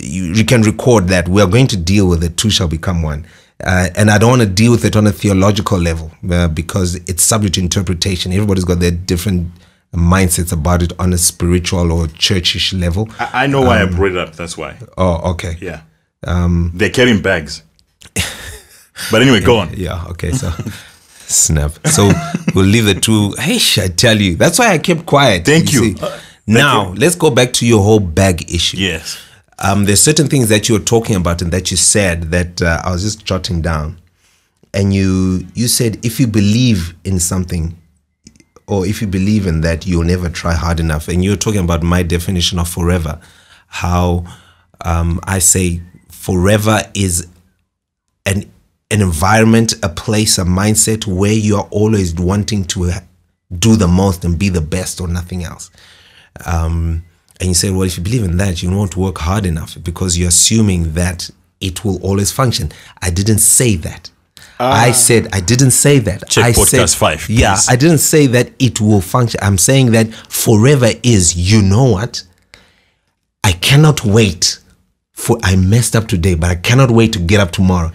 you can record that we are going to deal with it. Two shall become one. And I don't want to deal with it on a theological level because it's subject to interpretation. Everybody's got their different mindsets about it on a spiritual or churchish level. I know why I brought it up. That's why. Oh, okay. Yeah. They're carrying bags. But anyway, go on. Yeah, okay, so snap. So we'll leave the two. Hey, I tell you, that's why I kept quiet. Thank you. Now, let's go back to your whole bag issue. Yes. There's certain things that you were talking about and that you said that I was just jotting down. And you said, if you believe in something, or if you believe in that, you'll never try hard enough. And you're talking about my definition of forever, how I say forever is an environment, a place, a mindset where you're always wanting to do the most and be the best or nothing else. And you say, well, if you believe in that, you won't work hard enough because you're assuming that it will always function. I didn't say that. I didn't say that. Check podcast 5. Please. Yeah, I didn't say that it will function. I'm saying that forever is, you know what? I cannot wait I messed up today, but I cannot wait to get up tomorrow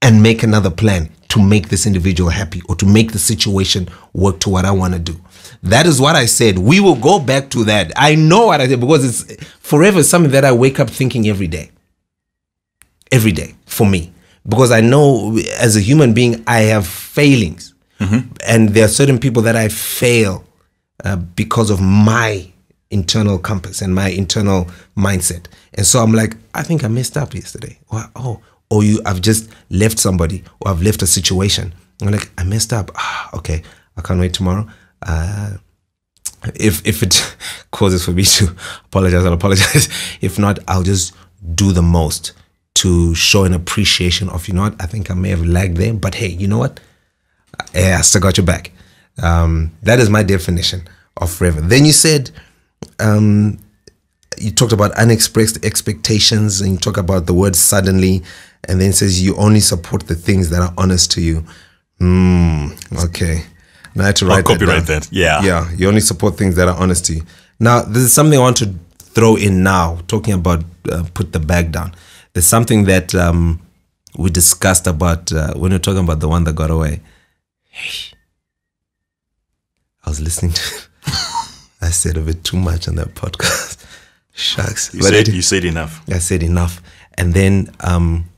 and make another plan to make this individual happy or to make the situation work to what I want to do. That is what I said. We will go back to that. I know what I said because it's forever something that I wake up thinking every day. Every day for me. Because I know as a human being, I have failings. And there are certain people that I fail because of my internal compass and my internal mindset. And so I'm like, I think I messed up yesterday. I've just left somebody or I've left a situation. I'm like, I messed up. Okay, I can't wait tomorrow. If it causes for me to apologize, I'll apologize. If not, I'll just do the most to show an appreciation of, you know what, I think I may have lagged there, but hey, you know what? I still got your back. That is my definition of forever. Then you said, you talked about unexpressed expectations and you talk about the word suddenly, and then it says you only support the things that are honest to you. Okay. Now I had to write copyright that. Yeah. Yeah. You only support things that are honest to you. Now, this is something I want to throw in now, talking about put the bag down. There's something that we discussed about when we were talking about the one that got away. Hey, I was listening to I said a bit too much on that podcast. Shucks. You said enough. I said enough. And then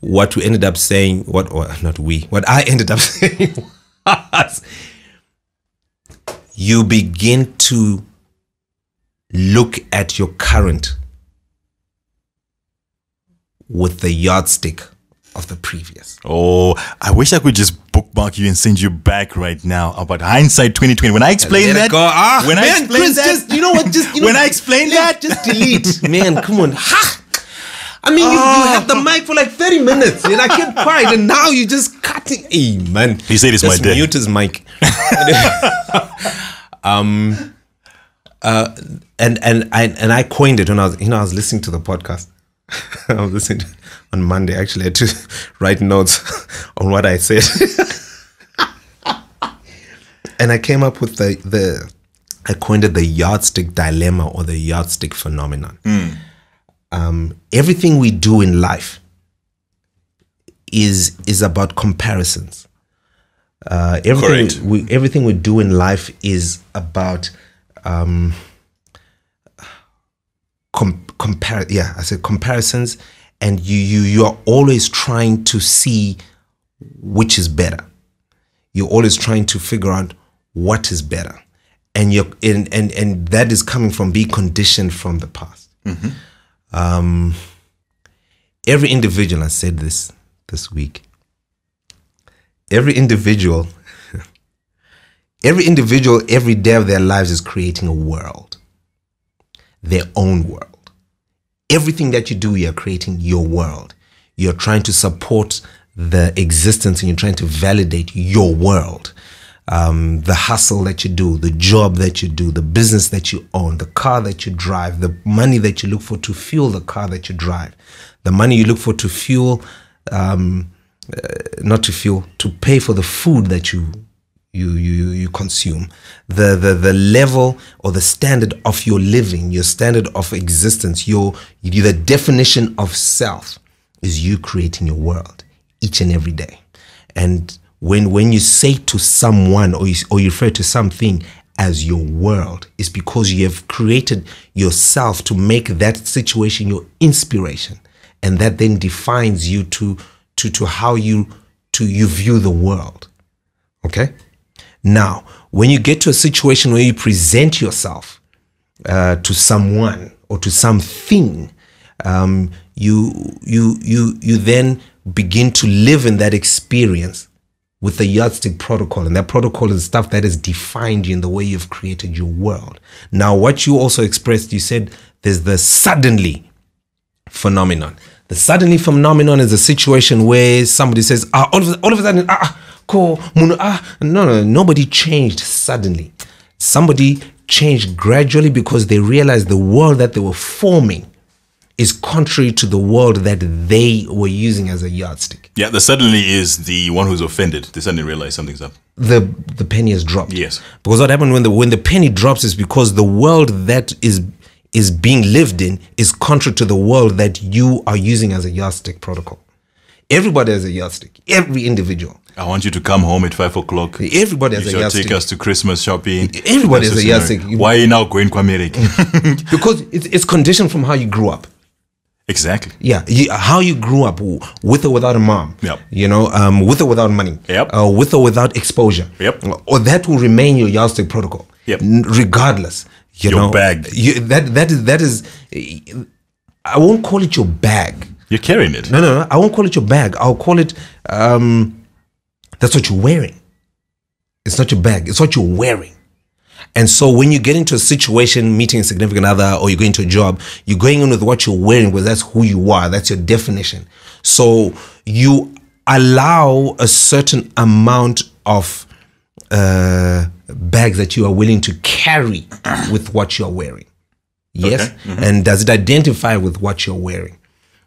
what we ended up saying, what I ended up saying was, you begin to look at your current with the yardstick of the previous. Oh, I wish I could just bookmark you and send you back right now about hindsight 2020. When I explain that, I explain that, just delete. Man, come on. Ha! I mean, you had the mic for like 30 minutes and I kept quiet and now you're just cutting. Hey, man. He said it's my day. Mute his mic. And I coined it when I was listening to the podcast. I was listening to, on Monday. Actually, I had to write notes on what I said, and I came up with I coined it the yardstick dilemma or the yardstick phenomenon. Everything we do in life is about comparisons. Everything we do in life is about comparisons, and you are always trying to see which is better. You're always trying to figure out what is better, and and that is coming from being conditioned from the past. Every individual, I said this week, every individual every day of their lives is creating a world, their own world. Everything that you do, you're creating your world. You're trying to support the existence and you're trying to validate your world. The hustle that you do, the job that you do, the business that you own, the car that you drive, the money that you look for to fuel the car that you drive, the money you look for to fuel, not to fuel, to pay for the food that you consume, the level or the standard of your living, your standard of existence, the definition of self is you creating your world each and every day. And when you say to someone or you refer to something as your world, it's because you have created yourself to make that situation your inspiration, and that then defines you to how you you view the world. Okay? Now, when you get to a situation where you present yourself to someone or to something, you then begin to live in that experience with the yardstick protocol. And that protocol is stuff that has defined you in the way you've created your world. Now, what you also expressed, you said there's the suddenly phenomenon. The suddenly phenomenon is a situation where somebody says, all of a sudden, no, nobody changed suddenly. Somebody changed gradually because they realized the world that they were forming is contrary to the world that they were using as a yardstick. Yeah, the suddenly is the one who's offended. They suddenly realize something's up. The penny has dropped. Yes. Because what happened when the penny drops is because the world that is being lived in is contrary to the world that you are using as a yardstick protocol. Everybody has a yardstick. Every individual. I want you to come home at 5 o'clock. Everybody has a yardstick. Take us to Christmas shopping. Everybody has a yardstick. Why are you now going to America? Because it's conditioned from how you grew up. Exactly. Yeah, how you grew up, with or without a mom. Yep. You know, with or without money. Yep. With or without exposure. Yep. Or that will remain your yardstick protocol. Yep. Regardless. Your bag. That is. I won't call it your bag. You're carrying it. No. I won't call it your bag. I'll call it. That's what you're wearing. It's not your bag. It's what you're wearing. And so when you get into a situation, meeting a significant other, or you're going to a job, you're going in with what you're wearing because that's who you are. That's your definition. So you allow a certain amount of bags that you are willing to carry with what you're wearing. Yes? Okay. Mm-hmm. And does it identify with what you're wearing?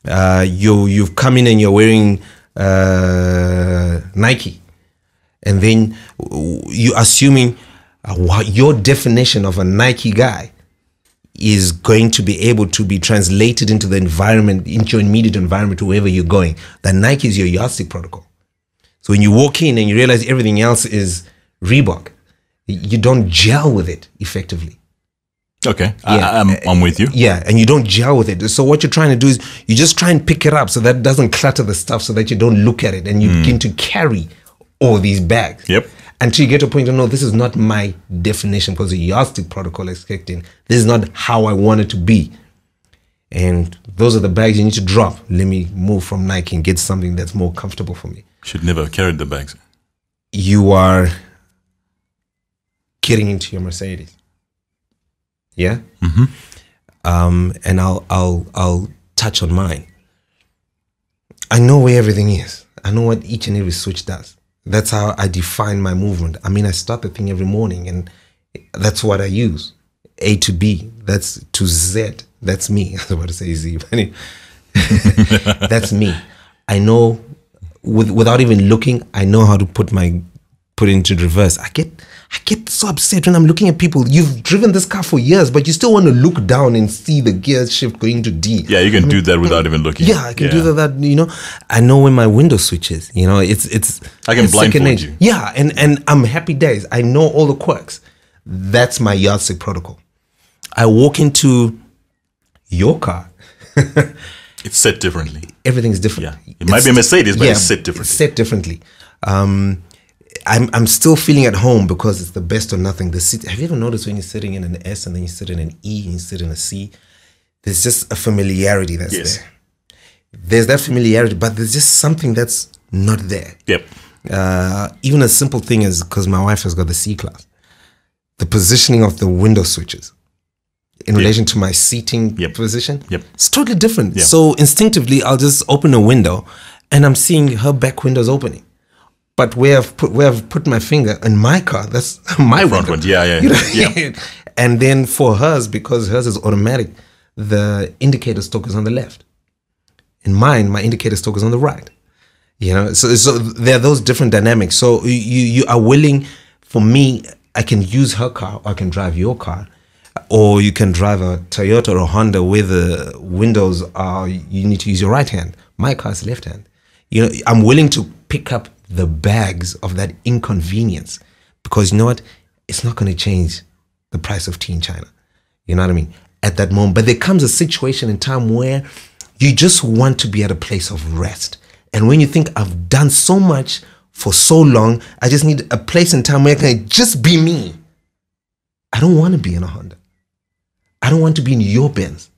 You've come in and you're wearing Nike. And then you're assuming your definition of a Nike guy is going to be able to be translated into the environment, into your immediate environment, wherever you're going. That Nike is your yardstick protocol. So when you walk in and you realize everything else is Reebok, you don't gel with it effectively. Okay, Yeah. I'm with you. Yeah, and you don't gel with it. So what you're trying to do is you just try and pick it up so that it doesn't clutter the stuff, so that you don't look at it and you begin to carry all these bags. Yep. Until you get to a point of, no, this is not my definition, because the yardstick protocol is kicked in. This is not how I want it to be. And those are the bags you need to drop. Let me move from Nike and get something that's more comfortable for me. Should never have carried the bags. You are getting into your Mercedes. Yeah? Mm-hmm. And I'll touch on mine. I know where everything is. I know what each and every switch does. That's how I define my movement. I mean, I start the thing every morning, and that's what I use. A to B, that's to Z. That's me. I was about to say Z, but anyway. That's me. I know, without even looking, I know how to put it into reverse. I get so upset when I'm looking at people. You've driven this car for years, but you still want to look down and see the gear shift going to D. Yeah, you can do that without even looking. Yeah, I can do that. You know, I know when my window switches. You know, it's. I can blindfold you. Yeah, and I'm happy days. I know all the quirks. That's my yardstick protocol. I walk into your car. It's set differently. Everything's different. Yeah, it might be a Mercedes, but it's set differently. It's set differently. I'm still feeling at home because it's the best or nothing. The seat. Have you ever noticed when you're sitting in an S and then you sit in an E and you sit in a C? There's just a familiarity that's there. There's that familiarity, but there's just something that's not there. Yep. Even a simple thing is, because my wife has got the C class, the positioning of the window switches in relation to my seating position, it's totally different. Yep. So instinctively, I'll just open a window and I'm seeing her back windows opening. But where I've put my finger in my car, that's my front window. one. Yeah. You know? And then for hers, because hers is automatic, the indicator stroke is on the left. In mine, my indicator stroke is on the right. You know, so there are those different dynamics. So you are willing, for me, I can use her car, or I can drive your car, or you can drive a Toyota or a Honda where the windows are, you need to use your right hand. My car is left hand. You know, I'm willing to pick up the bags of that inconvenience, because you know what? It's not going to change the price of tea in China. You know what I mean? At that moment. But there comes a situation in time where you just want to be at a place of rest. And when you think I've done so much for so long, I just need a place and time where I can just be me. I don't want to be in a Honda. I don't want to be in your Benz.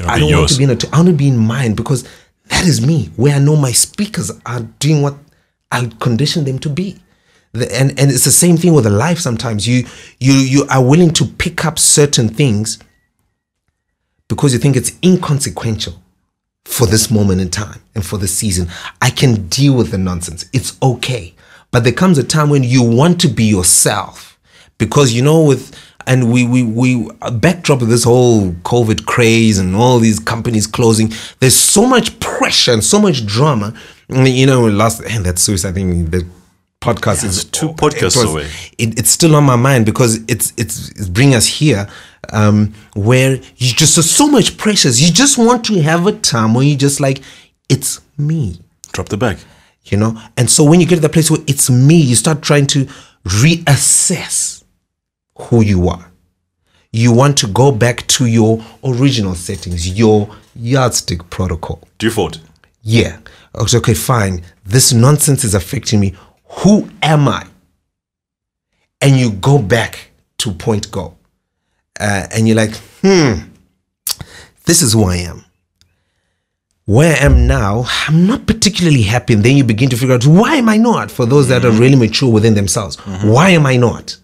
I don't want to be in I want to be in mine, because that is me, where I know my speakers are doing what I condition them to be. And it's the same thing with the life. Sometimes you are willing to pick up certain things because you think it's inconsequential for this moment in time and for the season. I can deal with the nonsense. It's okay. But there comes a time when you want to be yourself, because we backdrop of this whole COVID craze and all these companies closing. There's so much pressure and so much drama. That suicide thing, the podcast is 2 podcasts away. It's still on my mind, because it's bringing us here, where you just have so much pressures. You just want to have a time where you just like, it's me. Drop the bag. And so when you get to the place where it's me, you start trying to reassess who you are. You want to go back to your original settings, your yardstick protocol. Default. Yeah. Okay, fine. This nonsense is affecting me. Who am I? And you go back to point go. And you're like, this is who I am. Where I am now, I'm not particularly happy. And then you begin to figure out, why am I not? For those that are really mature within themselves, why am I not?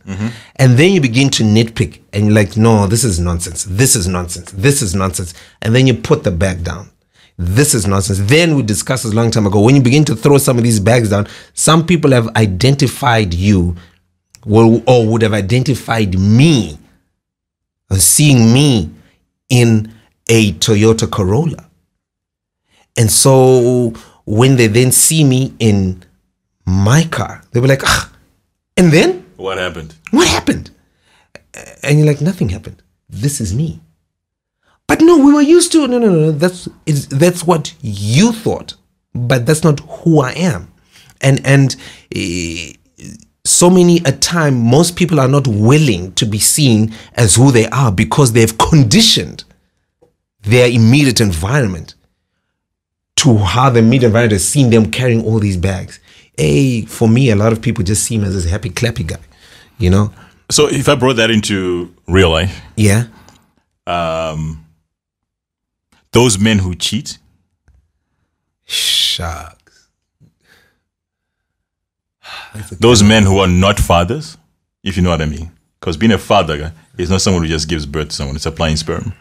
And then you begin to nitpick, and you're like, no, this is nonsense. This is nonsense. This is nonsense. And then you put the bag down. This is nonsense. Then we discussed this a long time ago. When you begin to throw some of these bags down, some people have identified you, or would have identified me, seeing me in a Toyota Corolla. And so when they then see me in my car, they'll be like, and then? What happened? What happened? And you're like, nothing happened. This is me. But no, we were used to, no. That's what you thought, but that's not who I am. And so many a time, most people are not willing to be seen as who they are, because they've conditioned their immediate environment to how the immediate environment has seen them carrying all these bags. For me, a lot of people just see me as this happy, clappy guy, So if I brought that into real life. Yeah. Those men who cheat. Shucks. Those men who are not fathers, if you know what I mean. Because being a father is not someone who just gives birth to someone. It's applying sperm.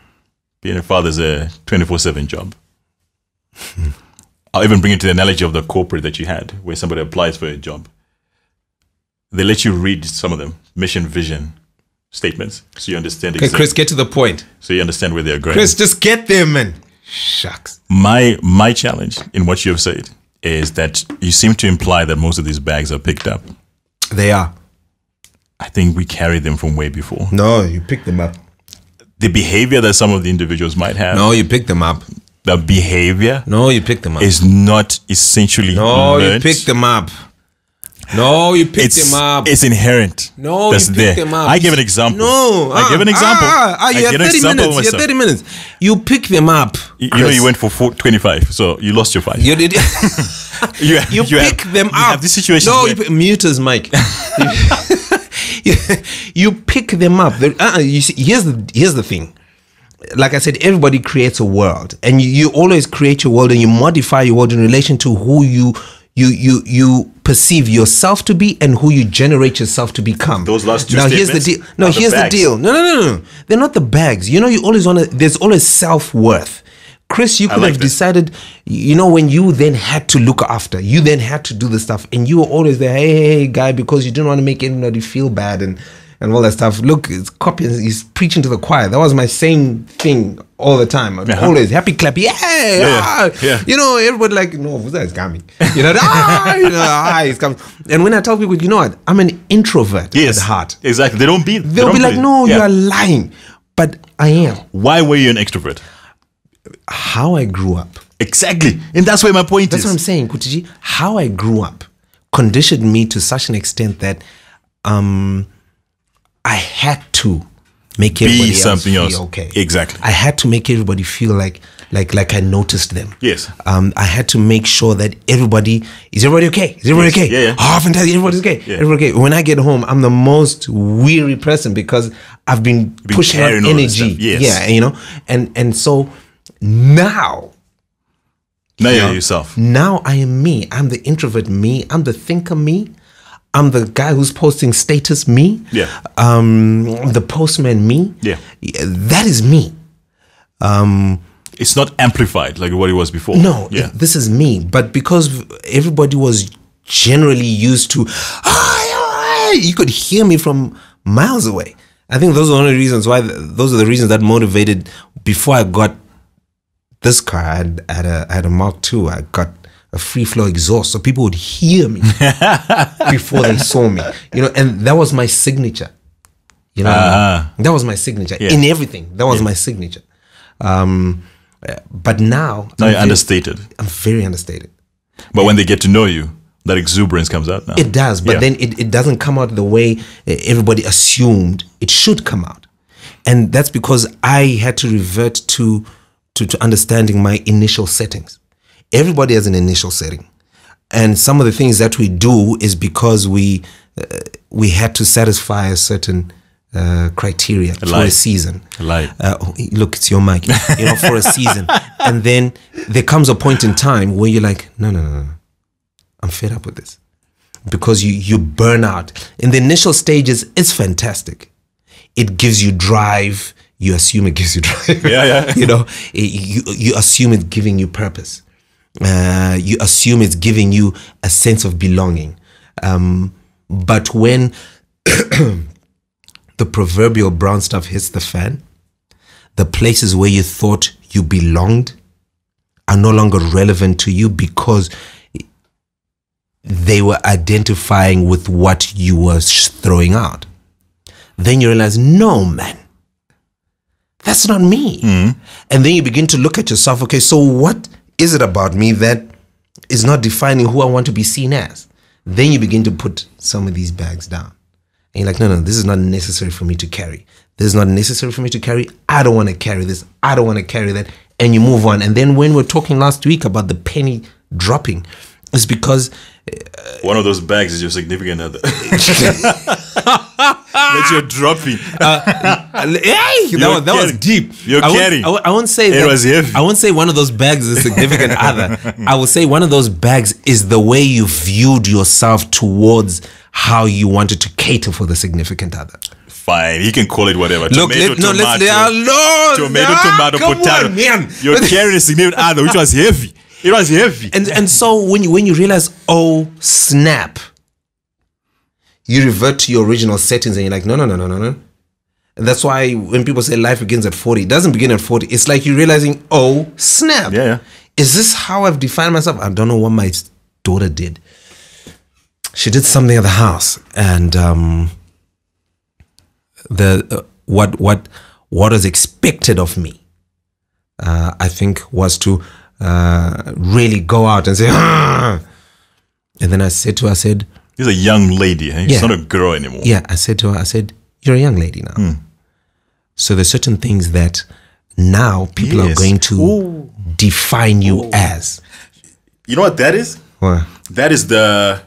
Being a father is a 24/7 job. I'll even bring it to the analogy of the corporate that you had, where somebody applies for a job. They let you read some of them, mission, vision statements, so you understand. Okay, Chris, get to the point. So you understand where they're going. Chris, just get there, man. Shucks. My challenge in what you have said is that you seem to imply that most of these bags are picked up. They are. I think we carried them from way before. No, you pick them up. The behavior that some of the individuals might have. No, you pick them up. The behavior. No, you pick them up. Is not essentially learned. You pick them up. No, you pick them up. It's inherent. No, that's you pick there. them up. I give an example. No. I give an example. You have 30 minutes. You have 30 minutes. You pick them up. You know you went for 25, so you lost your 5. You did. you pick them up. You have this situation. No, mute his mic. You pick them up. You see, here's the thing. Like I said, everybody creates a world, and you always create your world, and you modify your world in relation to who you perceive yourself to be and who you generate yourself to become. Those last two now statements. Here's the deal. No, here's the deal. No. They're not the bags. You always want to. There's always self-worth. Chris, you could have decided, when you then had to look after, you then had to do the stuff, and you were always there, hey, guy, because you didn't want to make anybody feel bad and all that stuff. Look, it's copying, he's preaching to the choir. That was my same thing all the time. Always happy, clappy, yeah. Everybody like, no, Vusa is coming. He's coming. And when I tell people, you know what, I'm an introvert at heart. Exactly. They'll be like, no, you are lying. But I am. Why were you an extrovert? How I grew up. Exactly. And that's where my point is. That's what I'm saying, Kutiji. How I grew up conditioned me to such an extent that I had to make everybody else feel okay. Exactly. I had to make everybody feel like like I noticed them. Yes. I had to make sure that is everybody okay? Is everybody okay? Yeah. Oh, fantastic! Everybody's okay. Yeah. Everybody okay. When I get home, I'm the most weary person because I've been pushing out energy. Yes. Yeah, you know, and so now you're yourself. Now I am me. I'm the introvert me. I'm the thinker me. I'm the guy who's posting status me. Yeah. The postman me. Yeah. That is me. It's not amplified like what it was before. No, Yeah. this is me. But because everybody was generally used to, you could hear me from miles away. I think those are the only reasons why. Those are the reasons that motivated. Before I got this car, I had a Mark II. I got a free flow exhaust, so people would hear me before they saw me. You know, and that was my signature. You know, that was my signature in everything. That was my signature. But now you're understated. I'm very understated. But when they get to know you, that exuberance comes out now. It does, but then it doesn't come out the way everybody assumed it should come out. And that's because I had to revert to understanding my initial settings. Everybody has an initial setting. And some of the things that we do is because we had to satisfy a certain criteria for a season. Look, it's your mic. You know, for a season. And then there comes a point in time where you're like, no. I'm fed up with this. Because you burn out. In the initial stages, it's fantastic. It gives you drive. You assume it gives you drive. Yeah. You know, you assume it's giving you purpose. You assume it's giving you a sense of belonging. But when the proverbial brown stuff hits the fan, the places where you thought you belonged are no longer relevant to you because they were identifying with what you were throwing out. Then you realize, no, man, that's not me. And then you begin to look at yourself, okay, so what is it about me that is not defining who I want to be seen as? Then you begin to put some of these bags down. And you're like, no, this is not necessary for me to carry. This is not necessary for me to carry. I don't want to carry this. I don't want to carry that. And you move on. And then when we were talking last week about the penny dropping, it's because one of those bags is your significant other. That you're dropping. That was deep. You're carrying. I won't say that. It was heavy. I won't say one of those bags is a significant other. I will say one of those bags is the way you viewed yourself towards how you wanted to cater for the significant other. Fine, he can call it whatever. Look, tomato, potato. Man. You're carrying a significant other, which was heavy. It was heavy. And so when you realize, oh snap, you revert to your original settings and you're like, no. And that's why when people say life begins at 40, it doesn't begin at 40. It's like you're realizing, oh snap. Yeah. Is this how I've defined myself? I don't know what my daughter did. She did something at the house, and what was expected of me, I think, was to really go out and say, and then I said to her, "She's a young lady. Eh? She's not a girl anymore." Yeah, I said to her, "You're a young lady now." So there's certain things that now people are going to define you as. You know what that is? What? That is the.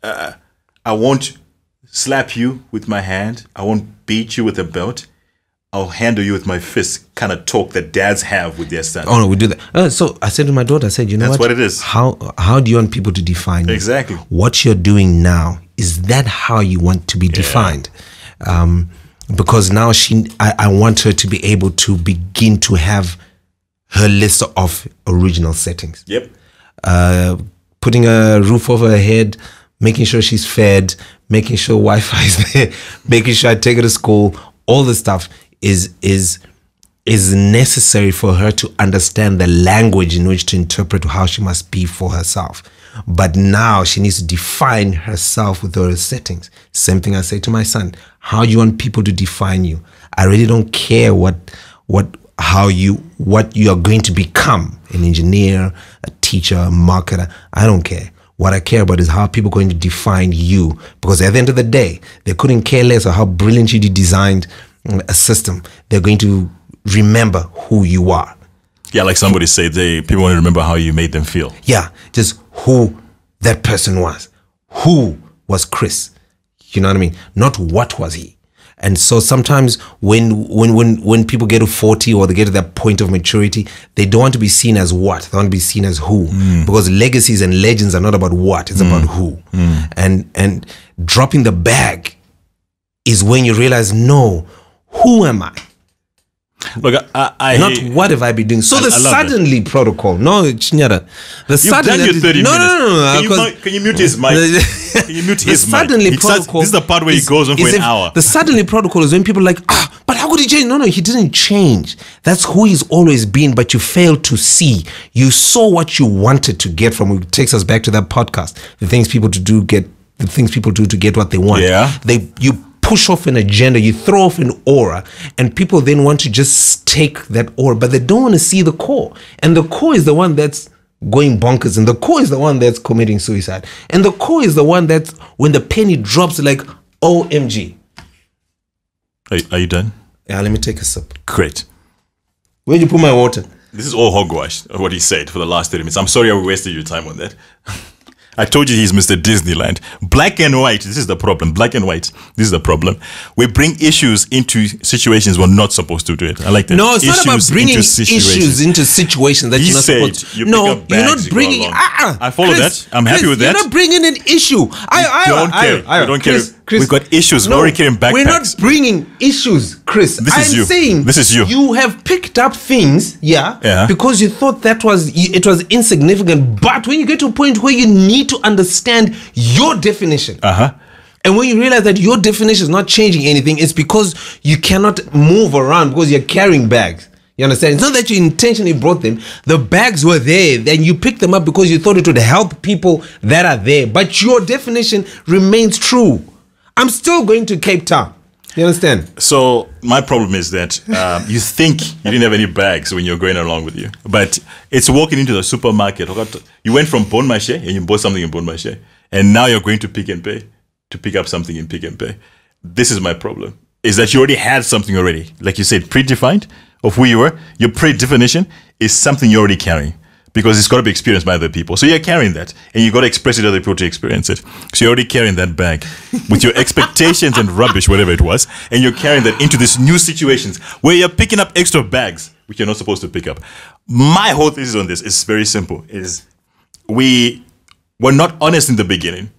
I won't slap you with my hand. I won't beat you with a belt. I'll handle you with my fist. Kind of talk that dads have with their son. Oh no, we do that. So I said to my daughter, I said, you know that's what it is. How do you want people to define you? Exactly. What you're doing now, is that how you want to be defined? Because now I want her to be able to begin to have her list of original settings. Yep. Putting a roof over her head, making sure she's fed, making sure Wi-Fi is there, making sure I take her to school. All this stuff is necessary for her to understand the language in which to interpret how she must be for herself. But now she needs to define herself with her settings. Same thing I say to my son. How do you want people to define you? I really don't care what you are going to become. An engineer, a teacher, a marketer. I don't care. What I care about is how people are going to define you. Because at the end of the day, they couldn't care less of how brilliantly you designed a system. They're going to remember who you are. Yeah, like somebody said, people want to remember how you made them feel. Yeah, just who that person was. Who was Chris? You know what I mean? Not what was he. And so sometimes when people get to 40 or they get to that point of maturity, they don't want to be seen as what. They want to be seen as who. Because legacies and legends are not about what. It's about who. And dropping the bag is when you realize, no, who am I? Look, I not what have I been doing. So the suddenly protocol. No, Chinyara. The suddenly. You've done your 30 minutes. No. Can you mute his mic? Can you mute his mic? Suddenly protocol. This is the part where he goes on for an hour. The suddenly protocol is when people are like, but how could he change? No, he didn't change. That's who he's always been, but you failed to see. You saw what you wanted to get from him. It takes us back to that podcast. The things people do to get what they want. Yeah. You push off an agenda, you throw off an aura, and people then want to just take that aura, but they don't want to see the core. And the core is the one that's going bonkers, and the core is the one that's committing suicide. And the core is the one that's, when the penny drops, like, OMG. Are you done? Yeah, let me take a sip. Great. Where'd you put my water? This is all hogwash, what he said for the last 30 minutes. I'm sorry I wasted your time on that. I told you he's Mr. Disneyland. Black and white, this is the problem. Black and white, this is the problem. We bring issues into situations we're not supposed to do it. I like that. No, it's not about bringing issues into situations that you're not supposed to. No, you're not bringing. I follow that. I'm happy with that. You're not bringing an issue. I don't care. Chris, we've got issues. We're already carrying backpacks. We're not bringing issues, Chris. I'm saying this is you. You have picked up things, because you thought it was insignificant. But when you get to a point where you need to understand your definition, and when you realize that your definition is not changing anything, it's because you cannot move around because you're carrying bags. You understand? It's not that you intentionally brought them. The bags were there. Then you picked them up because you thought it would help people that are there. But your definition remains true. I'm still going to Cape Town. You understand? So my problem is that you think you didn't have any bags when you're going along with you. But it's walking into the supermarket. You went from Bon Marché and you bought something in Bon Marché. And now you're going to Pick and Pay to pick up something in Pick and Pay. This is my problem. Is that you already had something already. Like you said, predefined of who you were. Your pre-definition is something you're already carrying. Because it's got to be experienced by other people. So you're carrying that. And you got to express it to other people to experience it. So you're already carrying that bag with your expectations and rubbish, whatever it was. And you're carrying that into these new situations where you're picking up extra bags, which you're not supposed to pick up. My whole thesis on this is very simple. We were not honest in the beginning.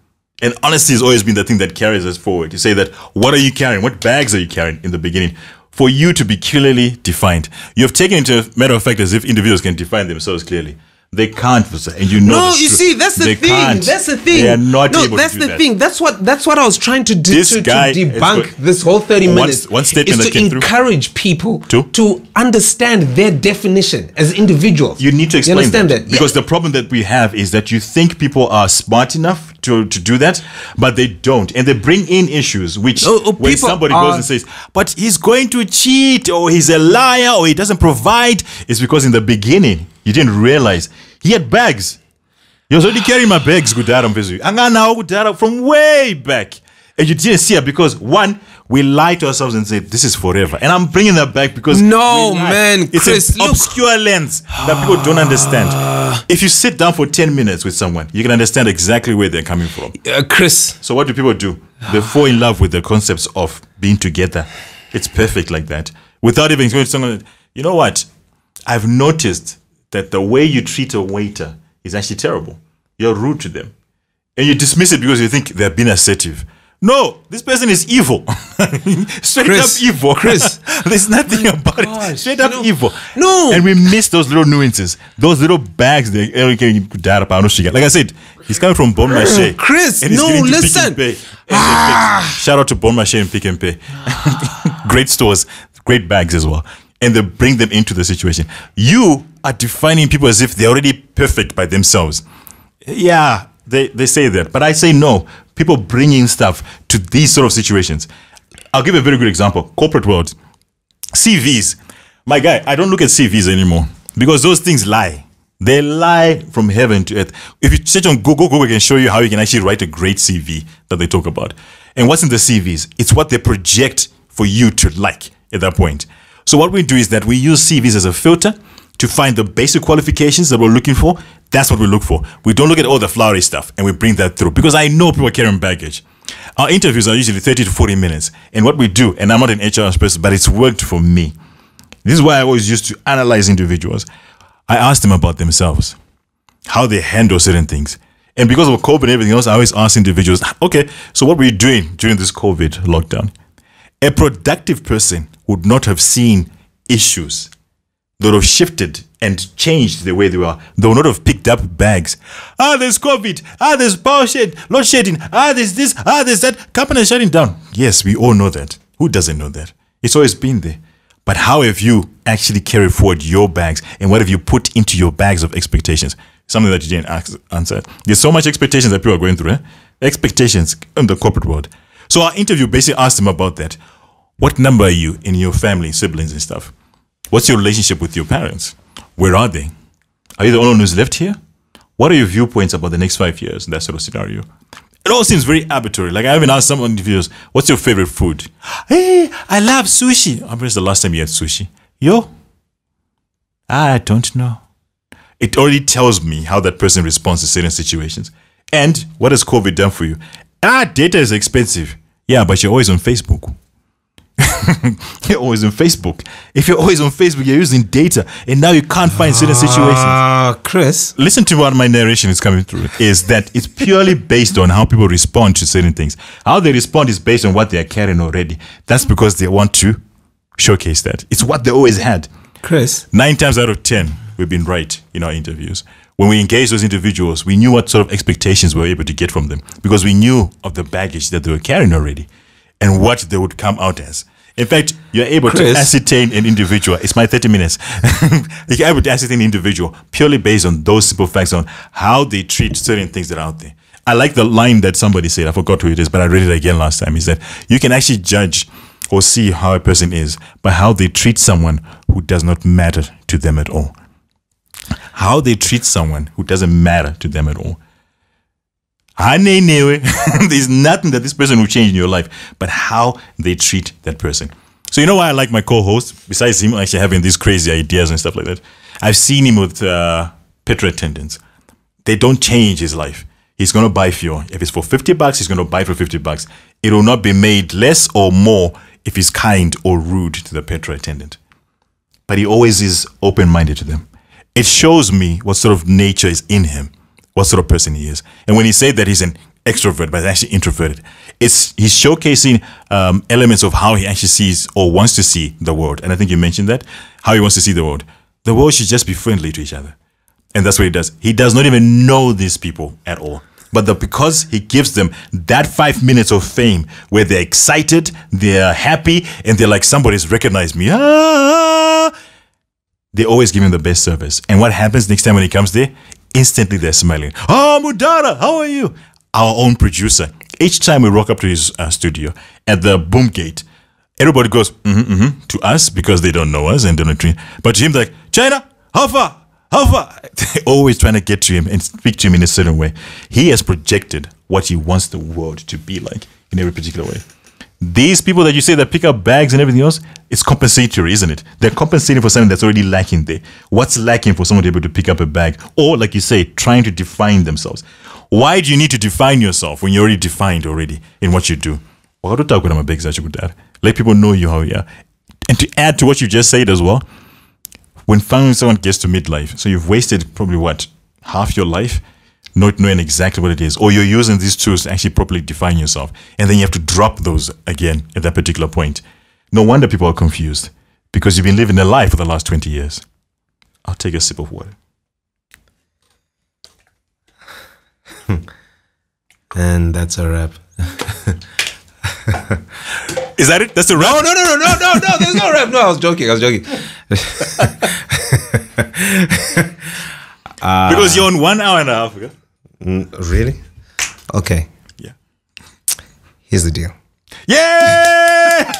And honesty has always been the thing that carries us forward. You say that, what are you carrying? What bags are you carrying in the beginning? For you to be clearly defined. You have taken it into a matter of fact as if individuals can define themselves clearly. They can't, Vusa, and you know. No, you see, that's the thing. Can't. That's the thing. They are not able that's to do the thing. That's what I was trying to do to debunk got, this whole 30 minutes. One statement is to encourage people to understand their definition as individuals. You need to explain that. Because the problem that we have is that you think people are smart enough to do that, but they don't, and they bring in issues which when somebody goes and says, "But he's going to cheat," or "He's a liar," or "He doesn't provide," it's because in the beginning you didn't realize he had bags. He was already carrying my bags, Gudara, from way back. And you didn't see it because, one, we lie to ourselves and say, this is forever. And I'm bringing that back because it's Chris, an obscure lens that people don't understand. If you sit down for 10 minutes with someone, you can understand exactly where they're coming from. Chris. So what do people do? They fall in love with the concepts of being together. It's perfect like that. Without even going to someone, you know what? I've noticed that the way you treat a waiter is actually terrible. You're rude to them. And you dismiss it because you think they're being assertive. No, this person is evil. Straight up evil. Chris. There's nothing about it. Straight up evil. No. And we miss those little nuances. Those little bags. Like I said, he's coming from Bon Marché. Chris, no, listen. Shout out to Bon Marché and Pick and Pay. Great stores, great bags as well. And they bring them into the situation. You are defining people as if they're already perfect by themselves. Yeah, they say that. But I say no. People bringing stuff to these sort of situations. I'll give a very good example. Corporate world. CVs. My guy, I don't look at CVs anymore because those things lie. They lie from heaven to earth. If you search on Google can show you how you can actually write a great CV that they talk about. And what's in the CVs? It's what they project for you to like at that point. So what we do is that we use CVs as a filter to find the basic qualifications that we're looking for. That's what we look for. We don't look at all the flowery stuff and we bring that through, because I know people are carrying baggage. Our interviews are usually 30 to 40 minutes. And what we do, and I'm not an HR person, but it's worked for me. This is why I always used to analyze individuals. I ask them about themselves, how they handle certain things. And because of COVID and everything else, I always ask individuals, okay, so what were you doing during this COVID lockdown? A productive person would not have seen issues. They would have shifted and changed the way they were. They would not have picked up bags. There's COVID. There's power shed, load shedding. There's this. There's that. Company is shutting down. Yes, we all know that. Who doesn't know that? It's always been there. But how have you actually carried forward your bags, and what have you put into your bags of expectations? Something that you didn't answer. There's so much expectations that people are going through. Expectations in the corporate world. So our interview basically asked them about that. What number are you in your family, siblings and stuff? What's your relationship with your parents? Where are they? Are you the only one who's left here? What are your viewpoints about the next 5 years in that sort of scenario? It all seems very arbitrary. Like I even asked some interviewers, what's your favorite food? Hey, I love sushi. When's the last time you had sushi? Yo? I don't know. It already tells me how that person responds to certain situations. And what has COVID done for you? Data is expensive. Yeah, but you're always on Facebook. You're always on Facebook. If you're always on Facebook, you're using data, and now you can't find certain situations. Chris, listen to what my narration is coming through. Is that it's purely based on how people respond to certain things. How they respond is based on what they are carrying already. That's because they want to showcase that. It's what they always had. Chris, 9 times out of 10, we've been right in our interviews. When we engaged those individuals, we knew what sort of expectations we were able to get from them, because we knew of the baggage that they were carrying already and what they would come out as. In fact, you're able to ascertain an individual. It's my 30 minutes. You're able to ascertain an individual purely based on those simple facts on how they treat certain things that are out there. I like the line that somebody said. I forgot who it is, but I read it again last time. Is that you can actually judge or see how a person is by how they treat someone who does not matter to them at all. How they treat someone who doesn't matter to them at all. There's nothing that this person will change in your life, but how they treat that person. So you know why I like my co-host, besides him actually having these crazy ideas and stuff like that? I've seen him with petrol attendants. They don't change his life. He's going to buy fuel. If it's for $50, he's going to buy it for $50. It will not be made less or more if he's kind or rude to the petrol attendant. But he always is open-minded to them. It shows me what sort of nature is in him, what sort of person he is. And when he said that he's an extrovert, but he's actually introverted, he's showcasing elements of how he actually sees or wants to see the world. And I think you mentioned that, how he wants to see the world. The world should just be friendly to each other. And that's what he does. He does not even know these people at all. But because he gives them that 5 minutes of fame where they're excited, they're happy, and they're like, somebody's recognized me. They always give him the best service. And what happens next time when he comes there? Instantly they're smiling. Mudara, how are you? Our own producer. Each time we rock up to his studio at the boom gate, everybody goes, to us because they don't know us and don't know. But to him, like, China, how far? How far? They're always trying to get to him and speak to him in a certain way. He has projected what he wants the world to be like in every particular way. These people that you say that pick up bags and everything else, it's compensatory, isn't it? They're compensating for something that's already lacking there. What's lacking for someone to be able to pick up a bag? Or, like you say, trying to define themselves. Why do you need to define yourself when you're already defined already in what you do? Let people know you how you are. And to add to what you just said as well, when finally someone gets to midlife, so you've wasted probably what, half your life not knowing exactly what it is, or you're using these tools to actually properly define yourself, and then you have to drop those again at that particular point. No wonder people are confused, because you've been living a lie for the last 20 years. I'll take a sip of water. And that's a wrap. Is that it? That's a wrap? No, there's no wrap. No, I was joking. Because you're on 1 hour and a half ago. Really? Okay. Yeah. Here's the deal. Yeah!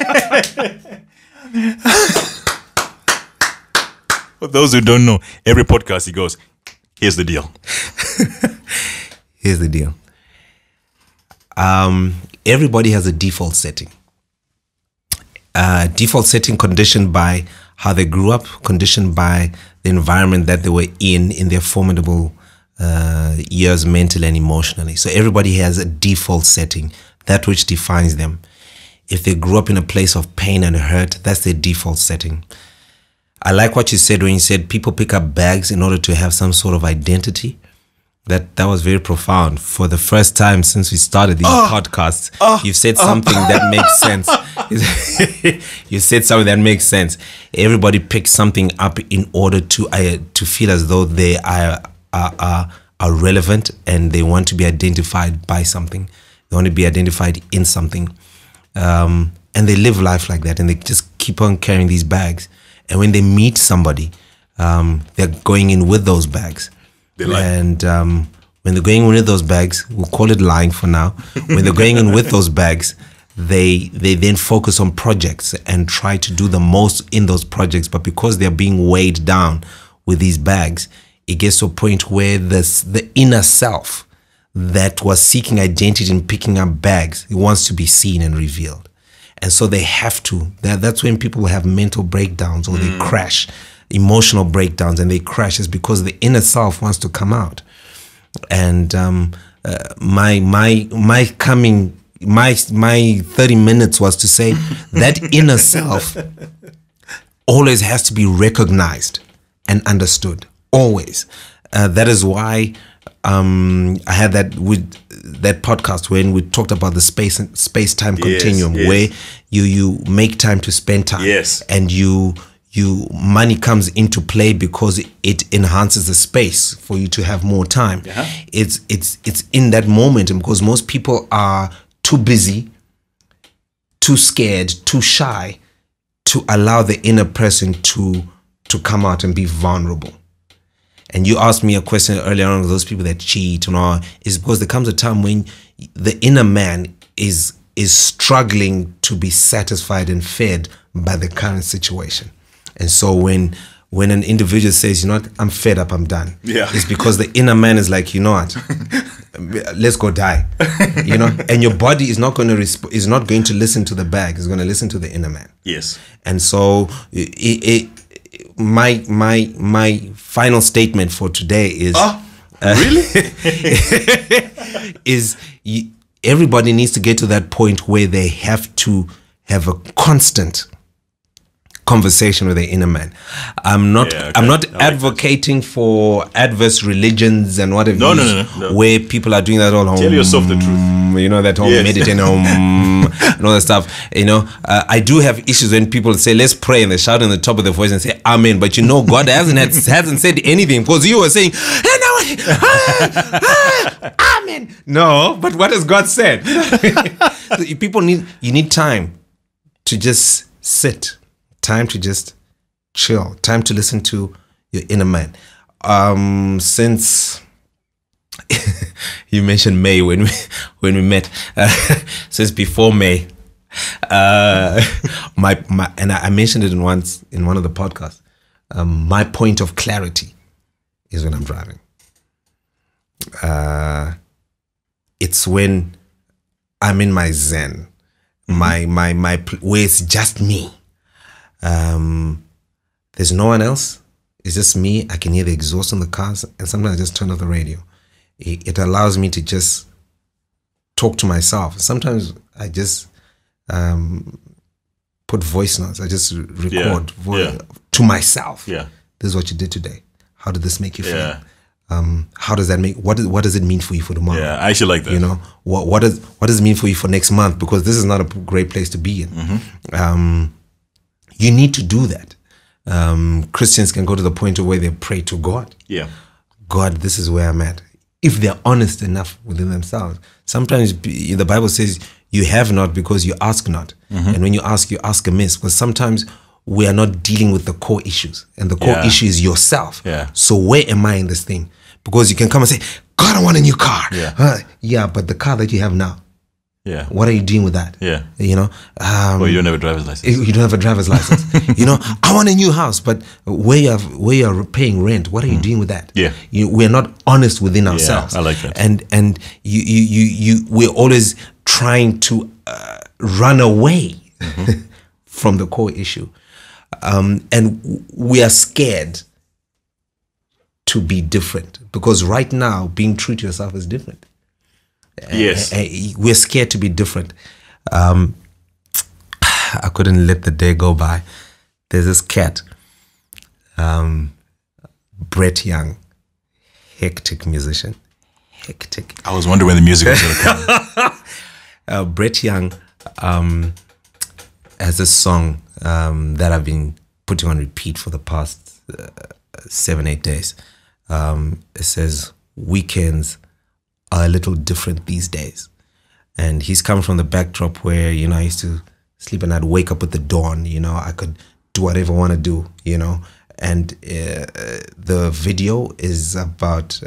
For those who don't know, every podcast he goes, here's the deal. Here's the deal. Everybody has a default setting. Default setting conditioned by how they grew up, conditioned by the environment that they were in their formidable years, mentally and emotionally. So everybody has a default setting, that which defines them. If they grew up in a place of pain and hurt, that's their default setting. I like what you said when you said people pick up bags in order to have some sort of identity. That was very profound. For the first time since we started these podcasts, you've said something that makes sense. You said something that makes sense. Everybody picks something up in order to feel as though they are relevant, and they want to be identified by something. They want to be identified in something. And they live life like that, and they just keep on carrying these bags. And when they meet somebody, they're going in with those bags. And when they're going in with those bags, we'll call it lying for now. When they're going in with those bags, they then focus on projects and try to do the most in those projects. But because they're being weighed down with these bags, it gets to a point where the inner self that was seeking identity and picking up bags, it wants to be seen and revealed. And so they have to. That's when people have mental breakdowns, or they crash, emotional breakdowns, and they crash. Is because the inner self wants to come out. And my 30 minutes was to say that inner self always has to be recognized and understood. Always. That is why I had that podcast when we talked about the space-time continuum, where you make time to spend time, and money comes into play because it enhances the space for you to have more time. It's in that moment, and because most people are too busy, too scared, too shy to allow the inner person to come out and be vulnerable. And you asked me a question earlier on, those people that cheat and all, is because there comes a time when the inner man is struggling to be satisfied and fed by the current situation. And so when an individual says, you know what, I'm fed up, I'm done, it's because the inner man is like, you know what, let's go die, you know. And your body is not going to listen to the bag; it's going to listen to the inner man. Yes. And so my final statement for today is really everybody needs to get to that point where they have to have a constant conversation with the inner man. I'm not advocating for adverse religions and whatever. No. Where people are doing that all. Tell yourself the truth. You know, that whole meditating and all that stuff. You know, I do have issues when people say, let's pray, and they shout on the top of their voice and say amen. But you know, God hasn't said anything, because you were saying, amen. No, but what has God said? You need time to just sit. Time to just chill. Time to listen to your inner man. Since you mentioned May when we met, since before May, and I mentioned it in one of the podcasts. My point of clarity is when I'm driving. It's when I'm in my zen, my where it's just me. There's no one else. It's just me. I can hear the exhaust on the cars, and sometimes I just turn off the radio. It allows me to just talk to myself. Sometimes I just put voice notes. I just record to myself. This is what you did today. How did this make you feel? How does that make? What does it mean for you for tomorrow? I actually like that. You know, what does it mean for you for next month? Because this is not a great place to be in. You need to do that. Christians can go to the point of where they pray to God. God, this is where I'm at. If they're honest enough within themselves. Sometimes the Bible says you have not because you ask not. And when you ask amiss. Because sometimes we are not dealing with the core issues. And the core issue is yourself. So where am I in this thing? Because you can come and say, God, I want a new car. But the car that you have now, what are you doing with that? You know, well, you don't have a driver's license. You don't have a driver's license. You know, I want a new house, but where you're paying rent, what are you doing with that? We're not honest within ourselves. I like that. And we're always trying to run away from the core issue. And we are scared to be different, because right now being true to yourself is different. Yes. We're scared to be different. I couldn't let the day go by. There's this cat, Brett Young, hectic musician. Hectic. I was wondering when the music was going to come. Brett Young has a song that I've been putting on repeat for the past 7-8 days. It says, weekends are a little different these days. And he's come from the backdrop where, you know, I used to sleep and I'd wake up with the dawn, you know, I could do whatever I want to do, you know. And the video is about,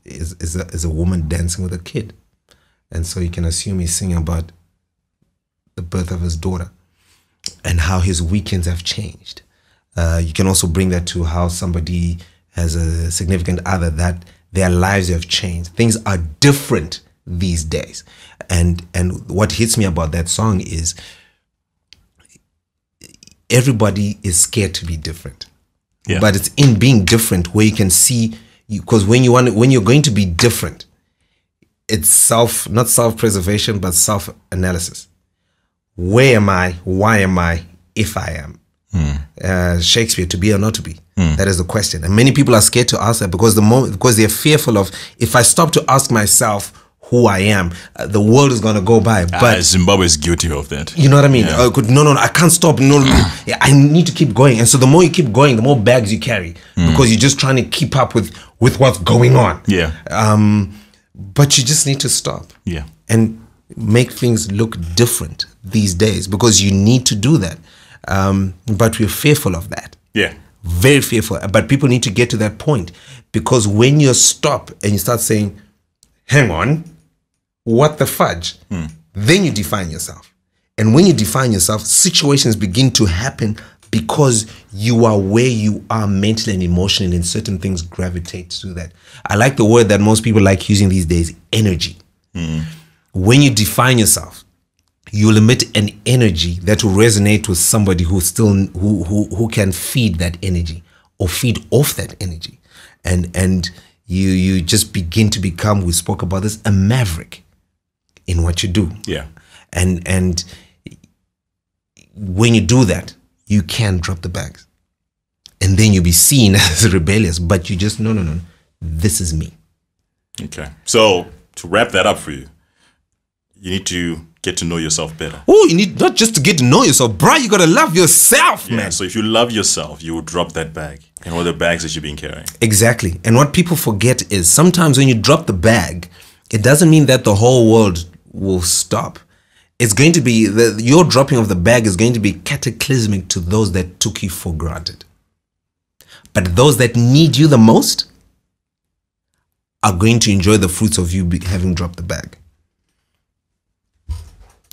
is a woman dancing with a kid. And so you can assume he's singing about the birth of his daughter and how his weekends have changed. You can also bring that to how somebody has a significant other, that their lives have changed. Things are different these days. And what hits me about that song is everybody is scared to be different. Yeah. But it's in being different where you can see, because when you're going to be different, it's not self-preservation, but self-analysis. Where am I? Why am I? If I am. Shakespeare, to be or not to be. That is the question. And many people are scared to ask that because they're fearful of, if I stop to ask myself who I am, the world is going to go by. But Zimbabwe is guilty of that. You know what I mean? Yeah. No, I can't stop. No, I need to keep going. And so the more you keep going, the more bags you carry, because you're just trying to keep up with what's going on. Yeah. But you just need to stop. Yeah. And make things look different these days, because you need to do that. But we're fearful of that. Yeah. Very fearful. But people need to get to that point, because when you stop and you start saying, hang on, what the fudge? Then you define yourself. And when you define yourself, situations begin to happen because you are where you are mentally and emotionally, and certain things gravitate to that. I like the word that most people like using these days, energy. When you define yourself, you'll emit an energy that will resonate with somebody who can feed that energy or feed off that energy. And you just begin to become, we spoke about this, a maverick in what you do. Yeah. And when you do that, you can drop the bags. And then you'll be seen as rebellious, but you just, no, this is me. Okay. So to wrap that up for you, you need to get to know yourself better. Oh, you need not just to get to know yourself, bro. You gotta love yourself, man. So if you love yourself, you will drop that bag and all the bags that you've been carrying. Exactly. And what people forget is sometimes when you drop the bag, it doesn't mean that the whole world will stop. It's going to be, your dropping of the bag is going to be cataclysmic to those that took you for granted. But those that need you the most are going to enjoy the fruits of you having dropped the bag.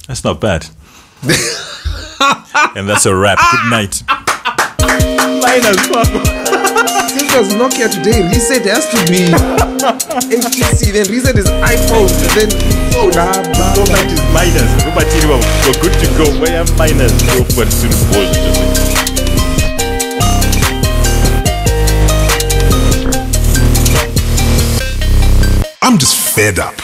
That's not bad. And that's a wrap. Good night. This was Nokia today. Reset has to be HTC. Then reset is iPhone. Then no night is minus. We're good to go. Where am minus? Go for it. I'm just fed up.